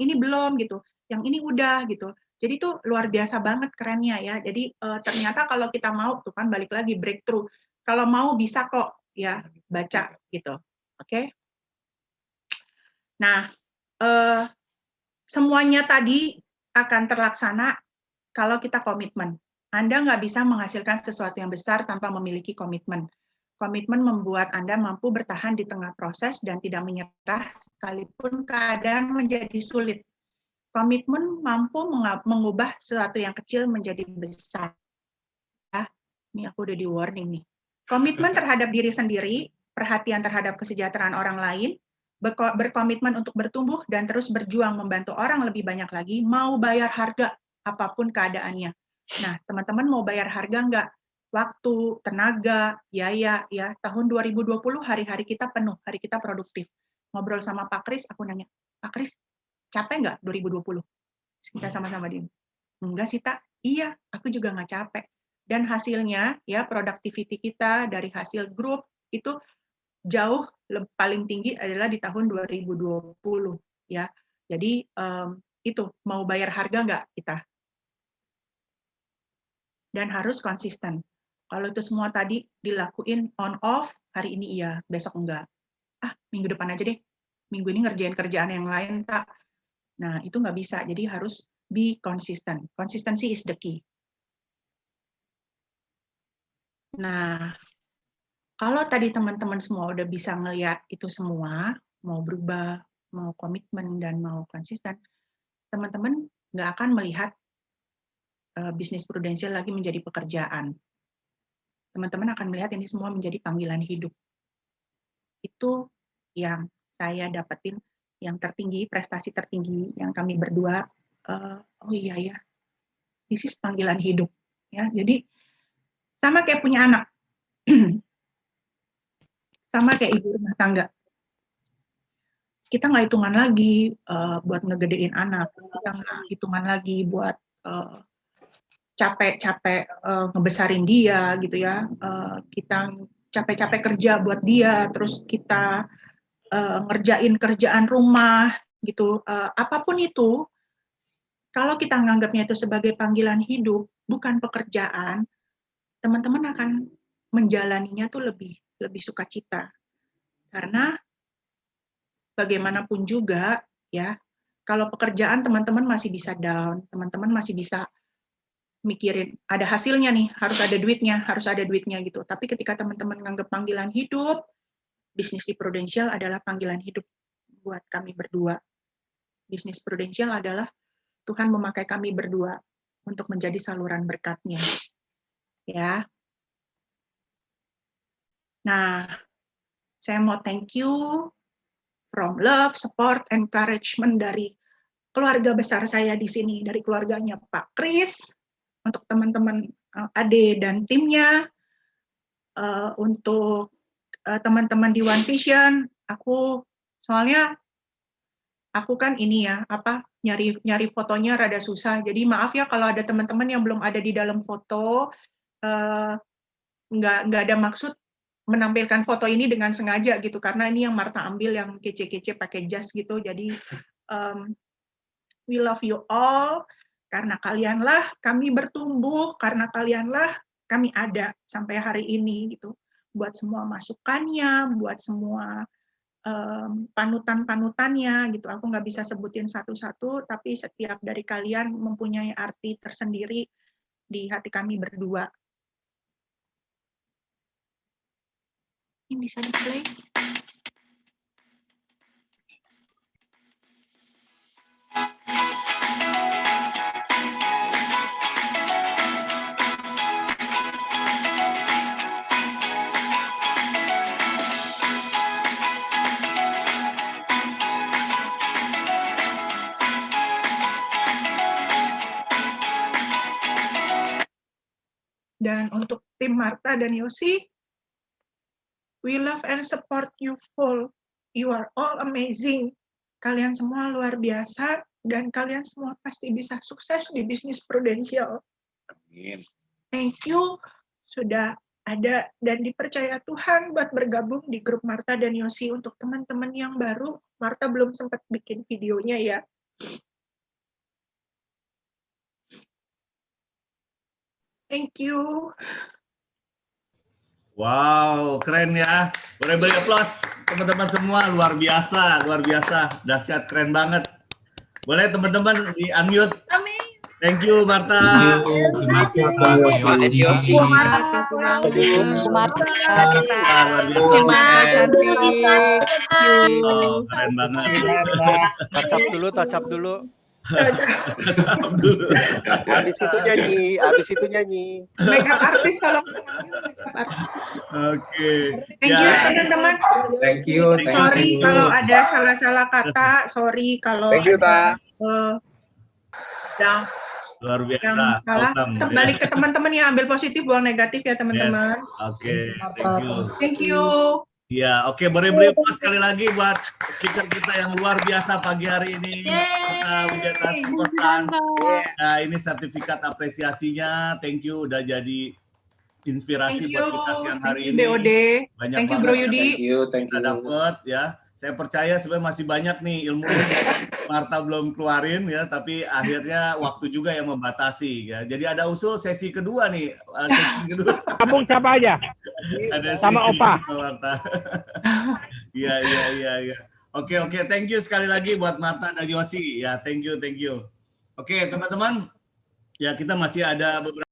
gitu. Yang ini udah gitu. Jadi itu luar biasa banget kerennya ya. Jadi ternyata kalau kita mau, tuh kan balik lagi breakthrough. Kalau mau bisa kok ya baca gitu. Oke. Nah, semuanya tadi akan terlaksana kalau kita komitmen. Anda nggak bisa menghasilkan sesuatu yang besar tanpa memiliki komitmen. Komitmen membuat Anda mampu bertahan di tengah proses dan tidak menyerah sekalipun keadaan menjadi sulit. Komitmen mampu mengubah sesuatu yang kecil menjadi besar. Ya, ini aku udah di warning nih. Komitmen terhadap diri sendiri, perhatian terhadap kesejahteraan orang lain, berkomitmen untuk bertumbuh dan terus berjuang membantu orang lebih banyak lagi, mau bayar harga apapun keadaannya. Nah, teman-teman mau bayar harga nggak? Waktu, tenaga, biaya, ya. Tahun 2020 hari-hari kita penuh, hari kita produktif. Ngobrol sama Pak Kris, aku nanya, Pak Kris, capek nggak 2020? Kita sama-sama diem. Enggak sih, Tak. Iya, aku juga nggak capek. Dan hasilnya, ya, productivity kita dari hasil grup itu jauh paling tinggi adalah di tahun 2020, ya. Jadi itu mau bayar harga nggak kita? Dan harus konsisten. Kalau itu semua tadi dilakuin on off, hari ini iya, besok enggak. Minggu depan aja deh. Minggu ini ngerjain kerjaan yang lain, Tak. Nah, itu nggak bisa. Jadi harus be consistent. Consistency is the key. Nah, kalau tadi teman-teman semua udah bisa ngelihat itu semua, mau berubah, mau komitmen, dan mau konsisten, teman-teman nggak akan melihat bisnis prudensial lagi menjadi pekerjaan. Teman-teman akan melihat ini semua menjadi panggilan hidup. Itu yang saya dapetin, yang tertinggi, prestasi tertinggi yang kami berdua, oh iya ya, this is panggilan hidup. Ya, jadi sama kayak punya anak, sama kayak ibu rumah tangga. Kita nggak hitungan lagi buat ngegedein anak, kita nggak hitungan lagi buat capek-capek ngebesarin dia gitu ya, kita capek-capek kerja buat dia, terus kita ngerjain kerjaan rumah gitu, apapun itu, kalau kita nganggapnya itu sebagai panggilan hidup, bukan pekerjaan, teman-teman akan menjalaninya tuh lebih sukacita. Karena bagaimanapun juga ya, kalau pekerjaan teman-teman masih bisa down, teman-teman masih bisa mikirin ada hasilnya nih, harus ada duitnya gitu. Tapi ketika teman-teman nganggap panggilan hidup, bisnis di Prudential adalah panggilan hidup buat kami berdua. Bisnis Prudential adalah Tuhan memakai kami berdua untuk menjadi saluran berkat-Nya. Ya. Nah, saya mau thank you from love, support, encouragement dari keluarga besar saya di sini, dari keluarganya Pak Kris, untuk teman-teman Ade dan timnya, untuk teman-teman di One Vision, soalnya aku kan ini ya, nyari fotonya rada susah, jadi maaf ya kalau ada teman-teman yang belum ada di dalam foto, nggak ada maksud menampilkan foto ini dengan sengaja gitu, karena ini yang Marta ambil yang kece-kece pakai jas gitu, jadi we love you all, karena kalianlah kami bertumbuh, karena kalianlah kami ada sampai hari ini gitu. Buat semua masukannya, buat semua panutan-panutannya gitu. Aku nggak bisa sebutin satu-satu, tapi setiap dari kalian mempunyai arti tersendiri di hati kami berdua. Ini bisa di-play? Dan untuk tim Marta dan Yosi, we love and support you full. You are all amazing. Kalian semua luar biasa, dan kalian semua pasti bisa sukses di bisnis Prudential. Amin. Thank you sudah ada dan dipercaya Tuhan buat bergabung di grup Marta dan Yosi. Untuk teman-teman yang baru, Marta belum sempat bikin videonya ya. Thank you. Wow, keren ya. Boleh beri aplaus teman-teman semua, luar biasa, dahsyat, keren banget. Boleh teman-teman di unmute. Amin. Thank you Marta. Thank you. Luar biasa. Oh, keren banget. Tacap dulu. Salam dulu. Habis itu nyanyi. Makeup artis kalau makeup artis. Oke. Thank you teman-teman. Thank you. Sorry kalau ada salah-salah kata. Sorry kalau ada yang Luar yang biasa. salah. Awesome. Kembali ke teman-teman yang ambil positif, buang negatif ya teman-teman. Oke. Thank you. Ya, oke, beri aplaus sekali lagi buat speaker kita yang luar biasa pagi hari ini. Kita Widyatati Kostan. Nah, ini sertifikat apresiasinya. Thank you udah jadi inspirasi buat kita siang hari ini. BOD. Banyak Thank you, banget Bro yang Yudi. kita dapat ya. Saya percaya sebenarnya masih banyak nih ilmu yang Marta belum keluarin ya, tapi akhirnya waktu juga yang membatasi ya. Jadi ada usul sesi kedua nih, sesi kedua. Kampung siapa aja? Ada Sama sesi Opa. kedua, Marta. Iya. Oke, thank you sekali lagi buat Marta dan Yosi ya. Thank you. Oke, teman-teman. Ya, kita masih ada beberapa